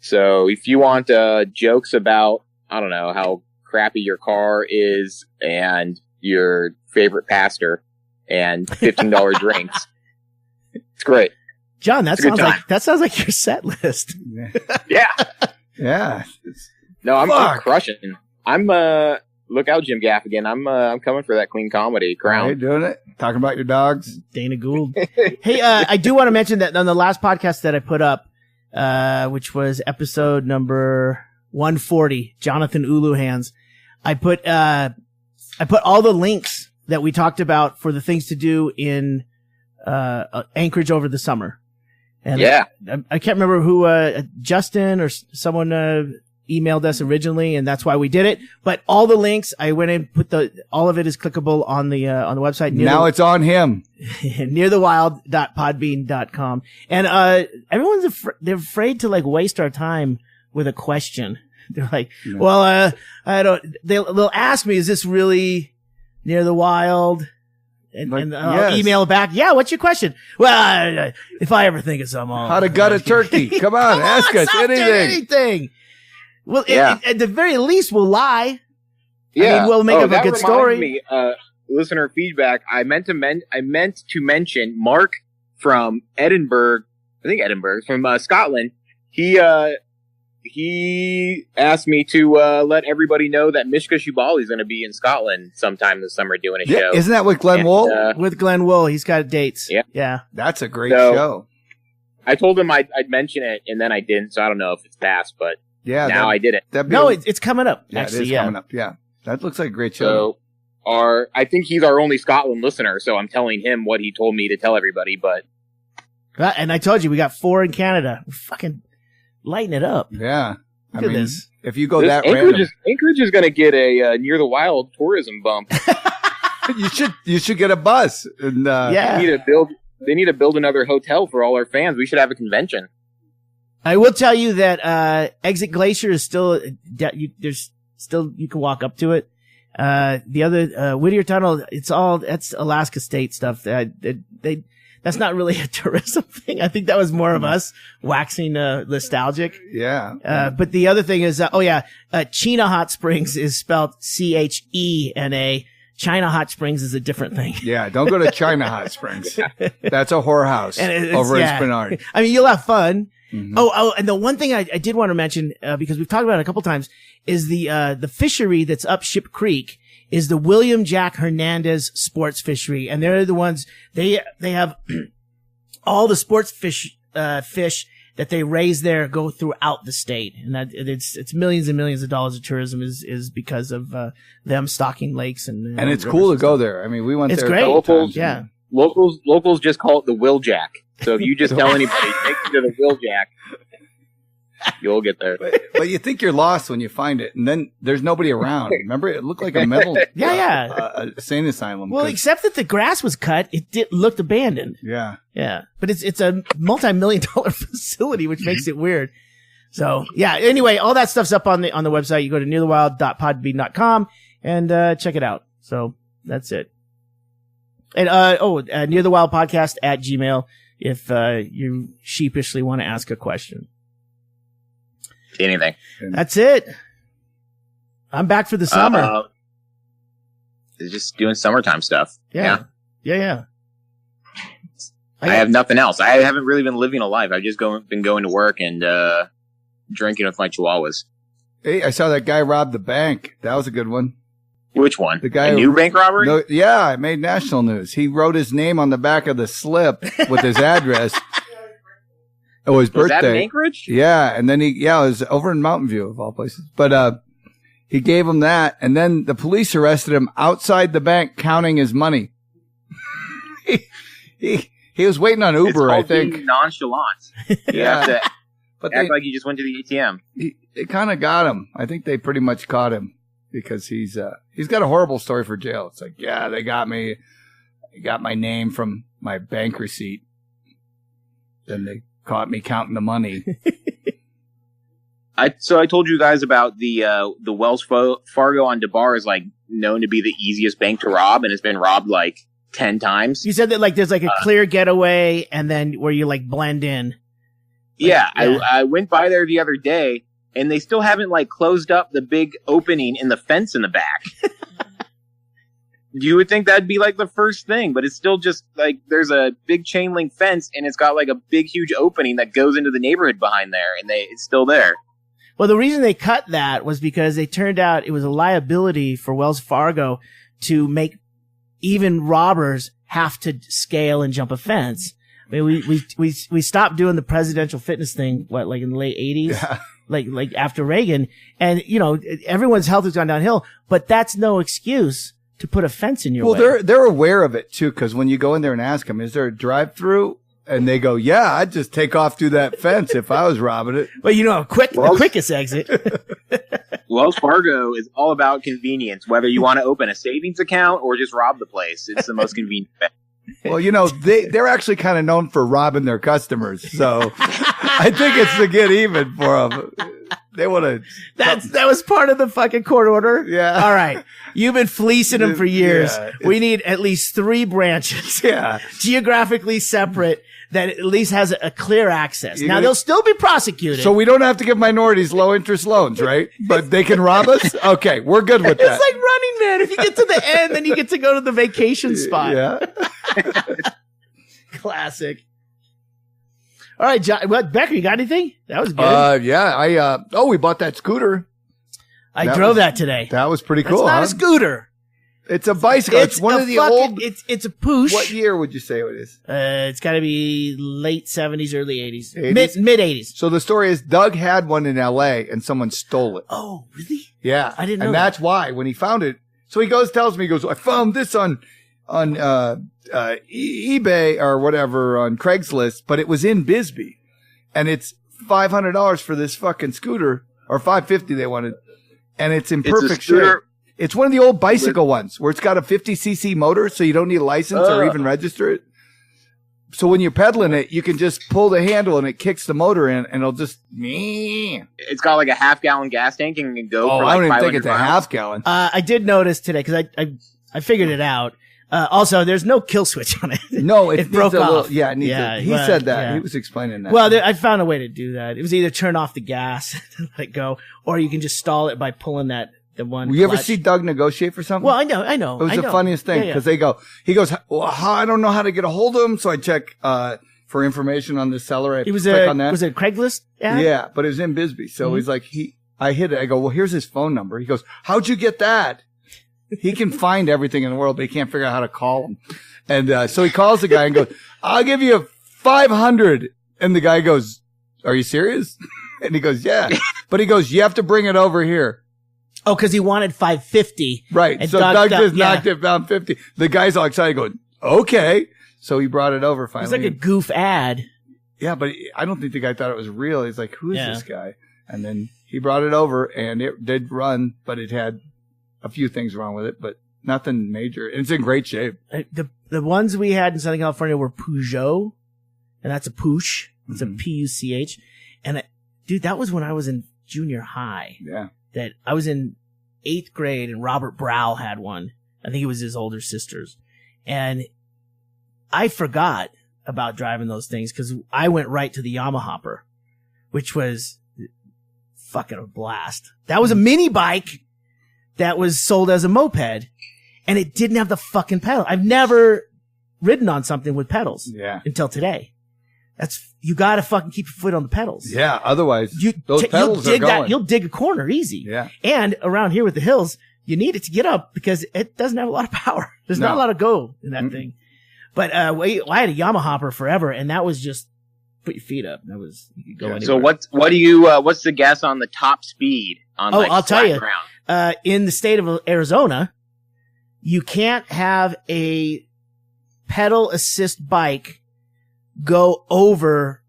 So if you want jokes about, I don't know, how crappy your car is and your favorite pastor and $15 drinks, it's great. John, that sounds like your set list. Yeah. Yeah. No, I'm crushing. Look out, Jim Gaffigan. I'm coming for that clean comedy crown. Are you doing it? Talking about your dogs? Dana Gould. Hey, I do want to mention that on the last podcast that I put up, which was episode number 140, Jonathan Uluhands, I put all the links that we talked about for the things to do in Anchorage over the summer. And yeah. I can't remember who, Justin or someone emailed us originally, and that's why we did it. But all the links, I went and put all of it is clickable on the website. Now it's on him. nearthewildpodcast.com. And they're afraid to like waste our time with a question. They're like, well, they'll ask me, is this really Near the Wild? And I'll email back. Yeah, what's your question? Well, if I ever think of something, how to gut a turkey? Come on, ask us anything. Well, at the very least, we'll lie. Yeah, I mean, we'll make up a good story. Me, listener feedback. I meant to mention Mark from Edinburgh. I think Edinburgh from Scotland. He asked me to let everybody know that Mishka Shubali is going to be in Scotland sometime this summer doing a show. Isn't that with Glenn Wool? With Glenn Wool, he's got dates. Yeah, that's a great show. I told him I'd mention it, and then I didn't. So I don't know if it's passed, but. Yeah, now I did it. It's coming up. Yeah, actually, it is coming up. Yeah, that looks like a great show. So, I think he's our only Scotland listener, so I'm telling him what he told me to tell everybody. But and I told you we got 4 in Canada. We're fucking lighting it up. Yeah, Look at this. If you go that random, Anchorage is going to get a Near the Wild tourism bump. you should get a bus. And, They need to build another hotel for all our fans. We should have a convention. I will tell you that Exit Glacier is still you can walk up to it. The other Whittier Tunnel, that's Alaska State stuff. That's not really a tourism thing. I think that was more of us waxing nostalgic. Yeah. But the other thing is, Chena Hot Springs is spelled Chena. China Hot Springs is a different thing. Yeah, don't go to China Hot Springs. That's a whorehouse over in Spinard. I mean, you'll have fun. Mm-hmm. Oh, and the one thing I did want to mention, because we've talked about it a couple times, is the fishery that's up Ship Creek is the William Jack Hernandez Sports Fishery. And they're the ones, they have all the sports fish that they raise there go throughout the state. And that it's millions and millions of dollars of tourism is because of, them stocking lakes and it's cool to go there. I mean, we went there. It's great. Locals just call it the Will Jack. So if you just tell anybody, take me to the Will Jack, you'll get there. But you think you're lost when you find it, and then there's nobody around. Remember, it looked like a mental insane asylum. Well, except that the grass was cut, it looked abandoned. Yeah. But it's a multi-million-dollar facility, which makes it weird. So yeah. Anyway, all that stuff's up on the website. You go to nearthewildpodcast.com and check it out. So that's it. And nearthewildpodcast@gmail.com. If you sheepishly want to ask a question. Anything. That's it. I'm back for the summer. Just doing summertime stuff. Yeah. I have nothing else. I haven't really been living a life. I've just been going to work and drinking with my chihuahuas. Hey, I saw that guy rob the bank. That was a good one. Which one? The guy a new bank robbery? No, yeah, it made national news. He wrote his name on the back of the slip with his address. It was birthday. Was that in Anchorage? Yeah, and then it was over in Mountain View of all places. But he gave him that, and then the police arrested him outside the bank counting his money. He was waiting on Uber, I think. Being nonchalant. You have to act like you just went to the ATM. It kind of got him. I think they pretty much caught him because he's got a horrible story for jail. It's like, yeah, they got me. They got my name from my bank receipt. Then they caught me counting the money. So I told you guys about the Wells Fargo on DeBar is like known to be the easiest bank to rob and has been robbed like 10 times. You said that like there's like a clear getaway and then where you like blend in. Yeah. I went by there the other day and they still haven't like closed up the big opening in the fence in the back. You would think that'd be like the first thing, but it's still just like there's a big chain link fence and it's got like a big huge opening that goes into the neighborhood behind there and it's still there. Well, the reason they cut that was because they turned out it was a liability for Wells Fargo to make even robbers have to scale and jump a fence. I mean, we stopped doing the presidential fitness thing, like in the late 80s, Yeah. like after Reagan. And, everyone's health has gone downhill, but that's no excuse to put a fence in your way. Well, they're aware of it too, because when you go in there and ask them, is there a drive-through? And they go, yeah, I'd just take off through that fence if I was robbing it. Well, the quickest exit. Wells Fargo is all about convenience, whether you want to open a savings account or just rob the place. It's the most convenient. Well, they're actually kind of known for robbing their customers. So I think it's to get even for them. They want to. That was part of the fucking court order. Yeah. All right. You've been fleecing them for years. Yeah, we need at least 3 branches. Yeah. Geographically separate that at least has a clear access. Now they'll still be prosecuted. So we don't have to give minorities low interest loans, right? But they can rob us? Okay. We're good with that. It's like Running Man. If you get to the end, then you get to go to the vacation spot. Yeah. Classic. All right, John. What, Becker, you got anything? That was good. Yeah. We bought that scooter. I drove that today. That was pretty That's cool. not a scooter. It's a bicycle. It's one of the old. It's a push. What year would you say it is? It's got to be late 70s, early 80s. 80s? Mid 80s. So the story is Doug had one in L.A. and someone stole it. Oh, really? Yeah. I didn't know And that. that's why when he found it. So he tells me, I found this on eBay or whatever on Craigslist, but it was in Bisbee. And it's $500 for this fucking scooter, or $550 they wanted. And it's in perfect shape. It's one of the old bicycle ones where it's got a 50cc motor, so you don't need a license or even register it. So when you're pedaling it, you can just pull the handle and it kicks the motor in, and it'll just. It's got like a half-gallon gas tank and can go for like I don't even 500 think it's a miles. half gallon. I did notice today because I figured it out. Also, there's no kill switch on it. No, it broke off. It needs he said that. Yeah. He was explaining that. Well, I found a way to do that. It was either turn off the gas and let it go, or you can just stall it by pulling the one. You ever clutch. see Doug negotiate for something? Well, I know. It was the funniest thing because he goes, well, I don't know how to get a hold of him, so I check for information on the seller. I click on that. Was it a Craigslist ad? Yeah, but it was in Bisbee. So he's like, I hit it. I go, well, here's his phone number. He goes, how'd you get that? He can find everything in the world, but he can't figure out how to call him. And so he calls the guy and goes, I'll give you $500. And the guy goes, are you serious? And he goes, yeah. But he goes, you have to bring it over here. Oh, because he wanted $550. Right. And So Doug just knocked it down $50. The guy's all excited going, okay. So he brought it over finally. It's like a goof ad. Yeah, but I don't think the guy thought it was real. He's like, who is this guy? And then he brought it over and it did run, but it had a few things wrong with it, but nothing major. It's in great shape. The ones we had in Southern California were Peugeot, and that's a Push. It's a Puch. And dude, that was when I was in junior high. Yeah. That I was in 8th grade, and Robert Brow had one. I think it was his older sister's. And I forgot about driving those things because I went right to the Yamahopper, which was fucking a blast. That was a mini bike that was sold as a moped, and it didn't have the fucking pedal. I've never ridden on something with pedals until today. You gotta fucking keep your foot on the pedals. Yeah, otherwise those pedals are going. You'll dig a corner easy. Yeah. And around here with the hills, you need it to get up because it doesn't have a lot of power. There's not a lot of go in that thing. But I had a Yamahopper forever, and that was just put your feet up. That was, you could go anywhere. So what's the guess on the top speed on I'll tell you. ground? In the state of Arizona, you can't have a pedal assist bike go over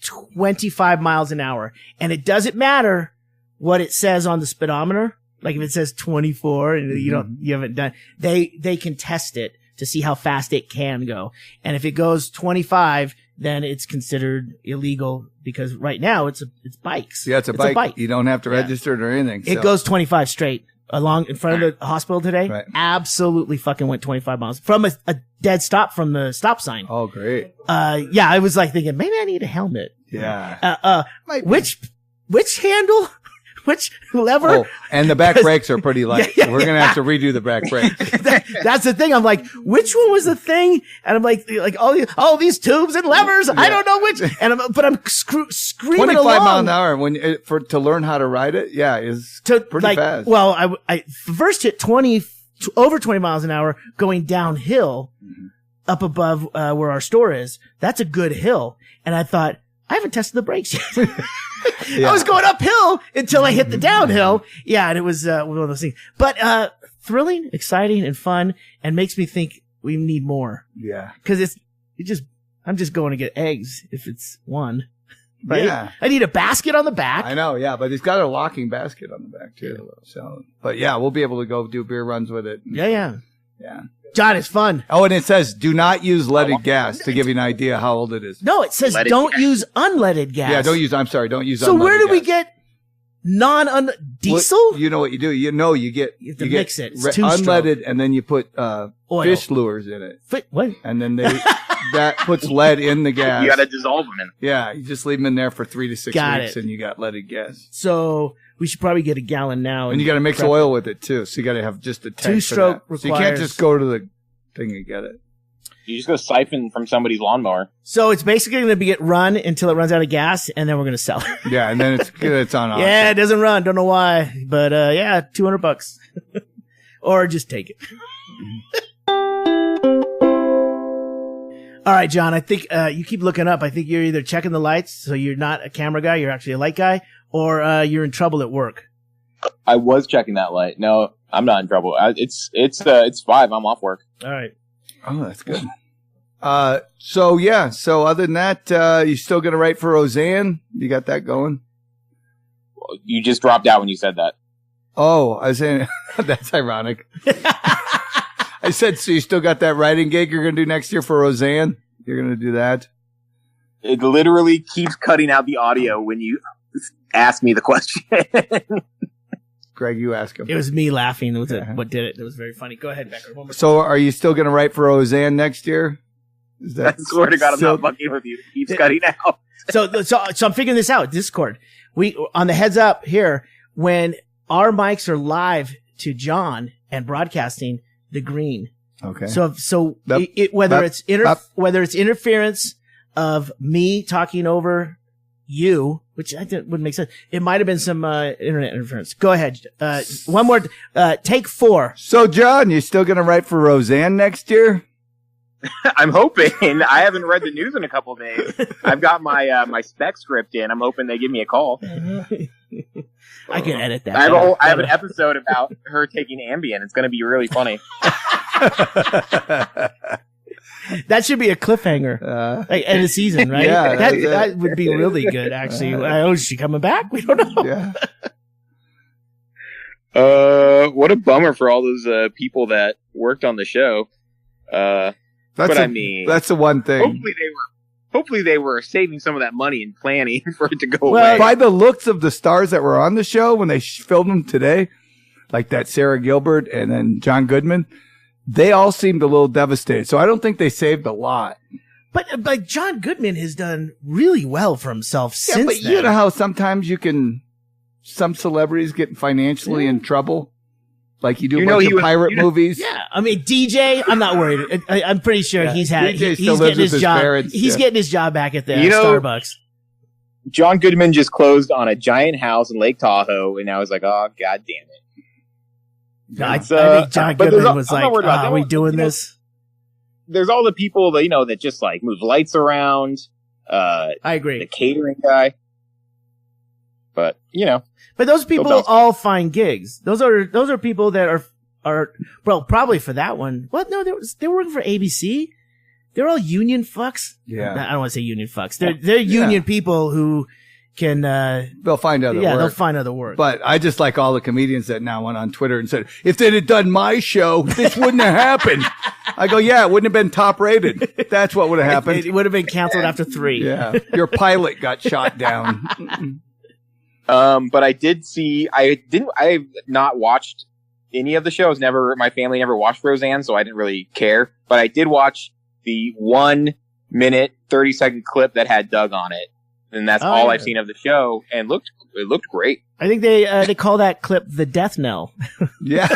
25 miles an hour. And it doesn't matter what it says on the speedometer. Like if it says 24 and you haven't done, they can test it to see how fast it can go. And if it goes 25, then it's considered illegal because right now it's bikes. Yeah, it's a bike. You don't have to register it or anything. It goes 25 straight along in front of the hospital today. Right. Absolutely fucking went 25 miles from a dead stop from the stop sign. Oh, great. Yeah, I was like thinking maybe I need a helmet. Yeah. Which handle? Which lever? Oh, and the back brakes are pretty light. We're going to have to redo the back brakes. That's the thing. I'm like, which one was the thing? And I'm like all these tubes and levers. I don't know which. And I'm screaming 25 along. mile an hour to learn how to ride it. Yeah, is pretty fast. Well, I first hit over 20 miles an hour going downhill up above where our store is. That's a good hill. And I thought, I haven't tested the brakes yet. I was going uphill until I hit the downhill. Yeah, and it was one of those things. But thrilling, exciting, and fun, and makes me think we need more. Yeah. Because I'm just going to get eggs if it's one. Right? Yeah. I need a basket on the back. I know, yeah, but it's got a locking basket on the back too. So, but yeah, we'll be able to go do beer runs with it. Yeah. John, it's fun. Oh, and it says do not use leaded gas to give you an idea how old it is. No, it says don't use unleaded gas. Yeah, don't use unleaded gas. So where do we get diesel? Well, you know what you do? You get mix it. It's unleaded, and then you put fish lures in it. What? And then that puts lead in the gas. You got to dissolve them in it. Yeah, you just leave them in there for 3 to 6 weeks, and you got leaded gas. So we should probably get a gallon now. And you got to mix oil with it too. So you got to have just a tank 2-stroke for that. So you can't just go to the thing and get it. You just go siphon from somebody's lawnmower. So it's basically going to get run until it runs out of gas, and then we're going to sell it. Yeah, and then it's on auction. Yeah, it doesn't run. Don't know why, but $200, or just take it. All right, John. I think you keep looking up. I think you're either checking the lights, so you're not a camera guy, you're actually a light guy, or you're in trouble at work. I was checking that light. No, I'm not in trouble. It's 5. I'm off work. All right. Oh, that's good. So other than that, you still gonna write for Roseanne? You got that going? Well, you just dropped out when you said that. Oh, I was saying that's ironic. I said, so you still got that writing gig you're gonna do next year for Roseanne? You're gonna do that? It literally keeps cutting out the audio when you ask me the question. Greg, you ask him. It was me laughing. What did it? It was very funny. Go ahead, Becker. So are you still going to write for Roseanne next year? I swear to God, I'm not fucking with you. It keeps cutting out. So I'm figuring this out. Discord. We, on the heads up here, when our mics are live to John and broadcasting the green. Okay. So whether it's interference of me talking over you, which I think wouldn't make sense. It might have been some internet interference. Go ahead. One more. Take 4. So, John, you still going to write for Roseanne next year? I'm hoping. I haven't read the news in a couple of days. I've got my spec script in. I'm hoping they give me a call. I can edit that. I have an episode about her taking Ambien. It's going to be really funny. That should be a cliffhanger end of season, right? Yeah, that would be really good, actually. Is she coming back? We don't know. Yeah. What a bummer for all those people that worked on the show. That's the one thing. Hopefully they were saving some of that money and planning for it to go away. Away. By the looks of the stars that were on the show when they filmed them today, like that Sarah Gilbert and then John Goodman, they all seemed a little devastated. So I don't think they saved a lot. But John Goodman has done really well for himself since but then. You know how sometimes some celebrities get financially in trouble? Like you do a bunch of pirate movies? Yeah. I mean, DJ, I'm not worried. I'm pretty sure he's getting his job. Parents, he's getting his job back at the Starbucks. John Goodman just closed on a giant house in Lake Tahoe, and I was like, oh, God damn it. I think John Goodman was like, are we doing this? There's all the people that, that just like move lights around. I agree. The catering guy. But, But those people all find gigs. Those are people that probably for that one. What? No, they were working for ABC. They're all union fucks. Yeah. I don't want to say union fucks. They're union people who can, they'll find other work. Yeah, they'll find other work. But I just like all the comedians that now went on Twitter and said, if they'd have done my show, this wouldn't have happened. I go, yeah, it wouldn't have been top rated. That's what would have happened. It would have been canceled after 3. Yeah. Your pilot got shot down. But I did see, I have not watched any of the shows. My family never watched Roseanne, so I didn't really care. But I did watch the 1 minute, 30-second clip that had Doug on it. And that's all I've seen of the show, and it looked great. I think they call that clip the death knell. Yeah.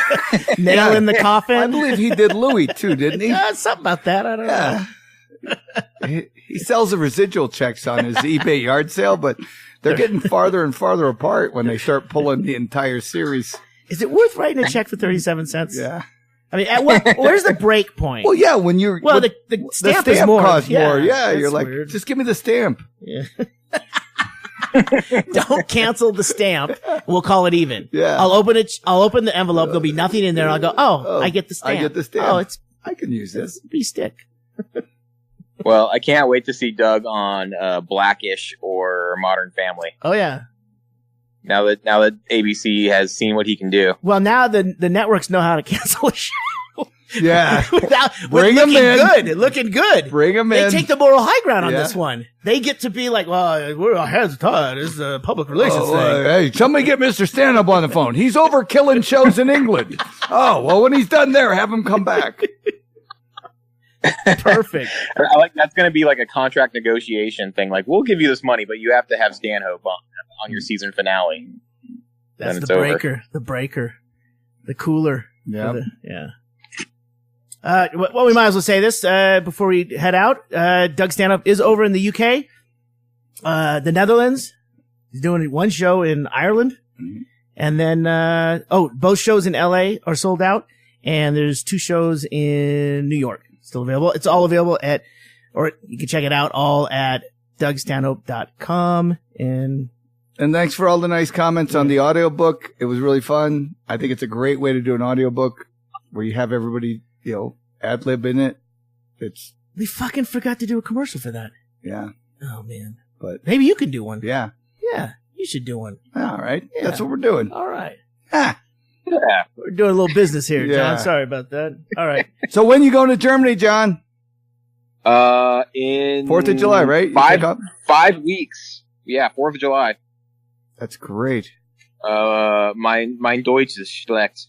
Nail in the coffin. I believe he did Louis too, didn't he? Something about that. I don't know. He sells the residual checks on his eBay yard sale, but they're getting farther and farther apart when they start pulling the entire series. Is it worth writing a check for 37 cents? Yeah. I mean, where's the break point? Well, yeah, when you're... Well, the stamp is more. Costs more. Yeah, you're like, weird. Just give me the stamp. Yeah. Don't cancel the stamp. We'll call it even. Yeah. I'll open the envelope. There'll be nothing in there. And I'll go, I get the stamp. I get the stamp. I can use this. Stick. Well, I can't wait to see Doug on Blackish or Modern Family. Oh, yeah. Now that ABC has seen what he can do. Well, now the networks know how to cancel a show. Yeah. Bring them in. Looking good. Bring them in. They take the moral high ground on this one. They get to be like, well, we're our hands tied. This is a public relations thing. Hey, somebody get Mr. Stand-Up on the phone. He's over killing shows in England. Oh, well, when he's done there, have him come back. Perfect. I like that's going to be like a contract negotiation thing. Like, we'll give you this money, but you have to have Stanhope on your season finale. That's the breaker. Over. The breaker. The cooler. Yeah. Yeah. Well, we might as well say this before we head out. Doug Stanhope is over in the UK, the Netherlands. He's doing one show in Ireland, and then both shows in LA are sold out, and there's 2 shows in New York still available. It's all available or you can check it out all at DougStanhope.com. And thanks for all the nice comments on the audiobook. It was really fun. I think it's a great way to do an audiobook where you have everybody, ad lib in it. We fucking forgot to do a commercial for that. Yeah. Oh man. But maybe you can do one. Yeah. Yeah. You should do one. All right. Yeah. That's what we're doing. All right. Ah. Yeah. We're doing a little business here, John. Yeah. Sorry about that. All right. So when you going to Germany, John? In 4th of July, right? 5 weeks. Yeah, 4th of July. That's great. Mein Deutsch is schlecht.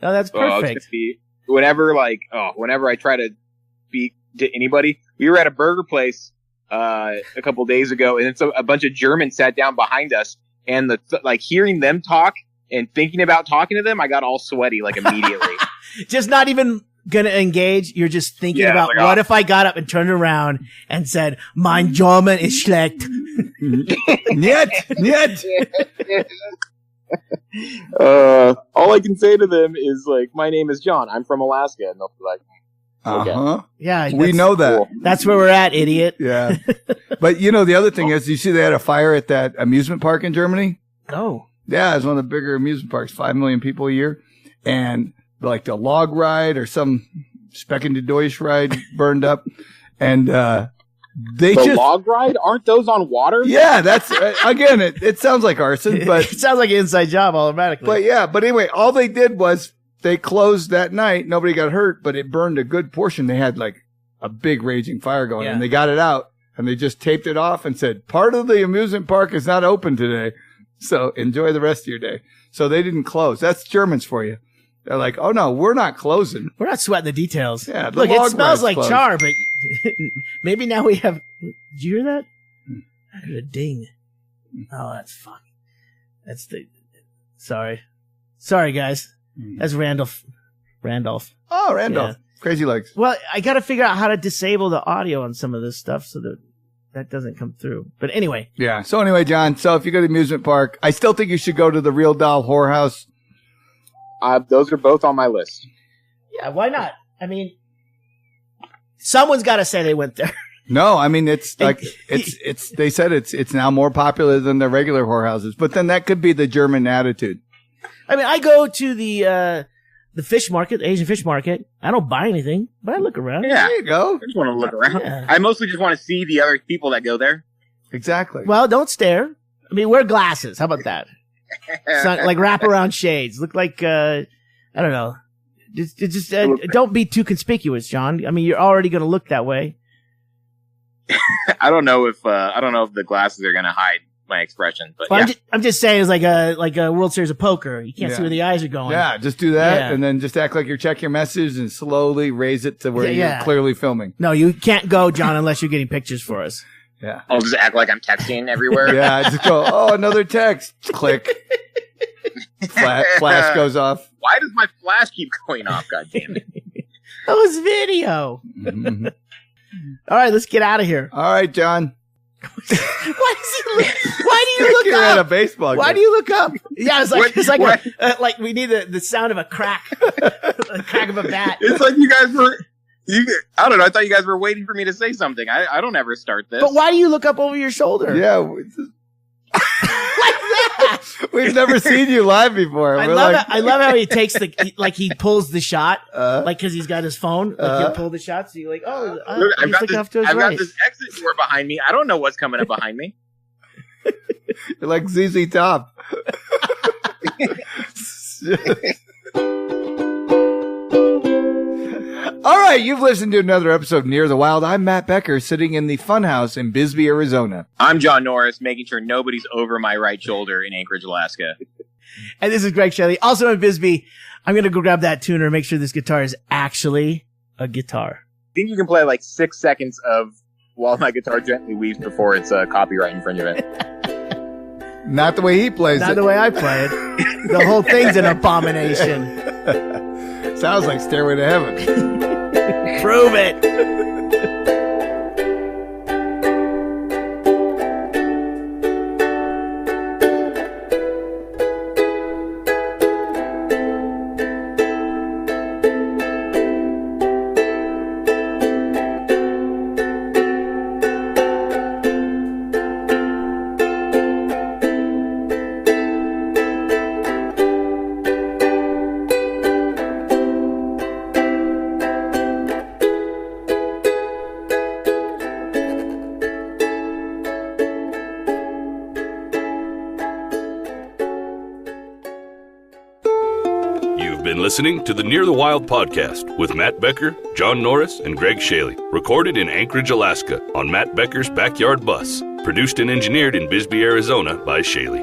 No, that's perfect. Whenever I try to speak to anybody, we were at a burger place a couple days ago, and it's a bunch of Germans sat down behind us, and hearing them talk and thinking about talking to them, I got all sweaty immediately. Just not even gonna engage. You're just thinking about what if I got up and turned around and said, "Mein German is schlecht." Niet. All I can say to them is my name is John. I'm from Alaska, and they'll be like, okay. Yeah, we know that. Cool. That's where we're at, idiot. Yeah, but the other thing is, you see they had a fire at that amusement park in Germany. Oh, yeah, it's one of the bigger amusement parks. 5 million people a year, and the log ride or some Specken de Deutsch ride burned up, and the log ride, aren't those on water? Yeah, that's again. It sounds like arson, but it sounds like an inside job automatically. But anyway, all they did was they closed that night. Nobody got hurt, but it burned a good portion. They had a big raging fire going, and they got it out, and they just taped it off and said, "Part of the amusement park is not open today, so enjoy the rest of your day." So they didn't close. That's Germans for you. They're like, "Oh no, we're not closing. We're not sweating the details." Yeah, look, it smells like char, but maybe now we have. Did you hear that? I heard a ding. Oh, that's fuck. That's the. Sorry, guys. That's Randolph. Oh, Randolph. Yeah. Crazy Legs. Well, I got to figure out how to disable the audio on some of this stuff so that doesn't come through. But anyway. Yeah. So anyway, John. So if you go to the amusement park, I still think you should go to the Real Doll Whorehouse. Those are both on my list. Yeah, why not? I mean, someone's got to say they went there. No, I mean, it's they said it's now more popular than the regular whorehouses, but then that could be the German attitude. I mean, I go to the fish market, the Asian fish market. I don't buy anything, but I look around. Yeah, There you go. I just want to look around. Yeah. I mostly just want to see the other people that go there. Exactly. Well, don't stare. I mean, wear glasses. How about that? Sun, like wraparound shades. Look like, I don't know. Just don't be too conspicuous, John. I mean, you're already going to look that way. I don't know if the glasses are gonna hide my expression, but Well, yeah. I'm just saying, it's like a World Series of Poker. You can't see where the eyes are going. Yeah, just do that, Yeah. and then just act like you're checking your message and slowly raise it to where Yeah. you're clearly filming. No, you can't go, John, unless you're getting pictures for us. Yeah. I'll just act like I'm texting everywhere. Yeah, just go, oh, another text. Click. Flash goes off. Why does my flash keep going off? God damn it! That was video. Mhm. All right, let's get out of here. All right, John. Why do you look You're up? at a baseball Why game. do you look up? Yeah, it's like What? like we need the sound of a crack, a crack of a bat. It's like you guys were. I don't know. I thought you guys were waiting for me to say something. I don't ever start this. But why do you look up over your shoulder? Yeah. like that. We've never seen you live before. I We're love like, I love how he takes he pulls the shot, Uh, like because he's got his phone. Like he'll pull the shot, so you're like, oh, Look, he's looking off to his I've right. got this exit door behind me. I don't know what's coming up behind me. you're like ZZ Top. All right, you've listened to another episode of Near the Wild. I'm Matt Becker, sitting in the Funhouse in Bisbee, Arizona. I'm John Norris, making sure nobody's over my right shoulder in Anchorage, Alaska. And this is Ggreg, Chaille, also in Bisbee. I'm gonna go grab that tuner and make sure this guitar is actually a guitar. I think you can play like 6 seconds of While My Guitar Gently Weeps before it's copyright infringement. Not the way he plays Not it. the way I play it. The whole thing's an abomination. Sounds like Stairway to Heaven. Prove it. You've been listening to the Near the Wild podcast with Matt Becker, John Norris, and Ggreg Chaille. Recorded in Anchorage, Alaska on Matt Becker's backyard bus. Produced and engineered in Bisbee, Arizona by Chaille.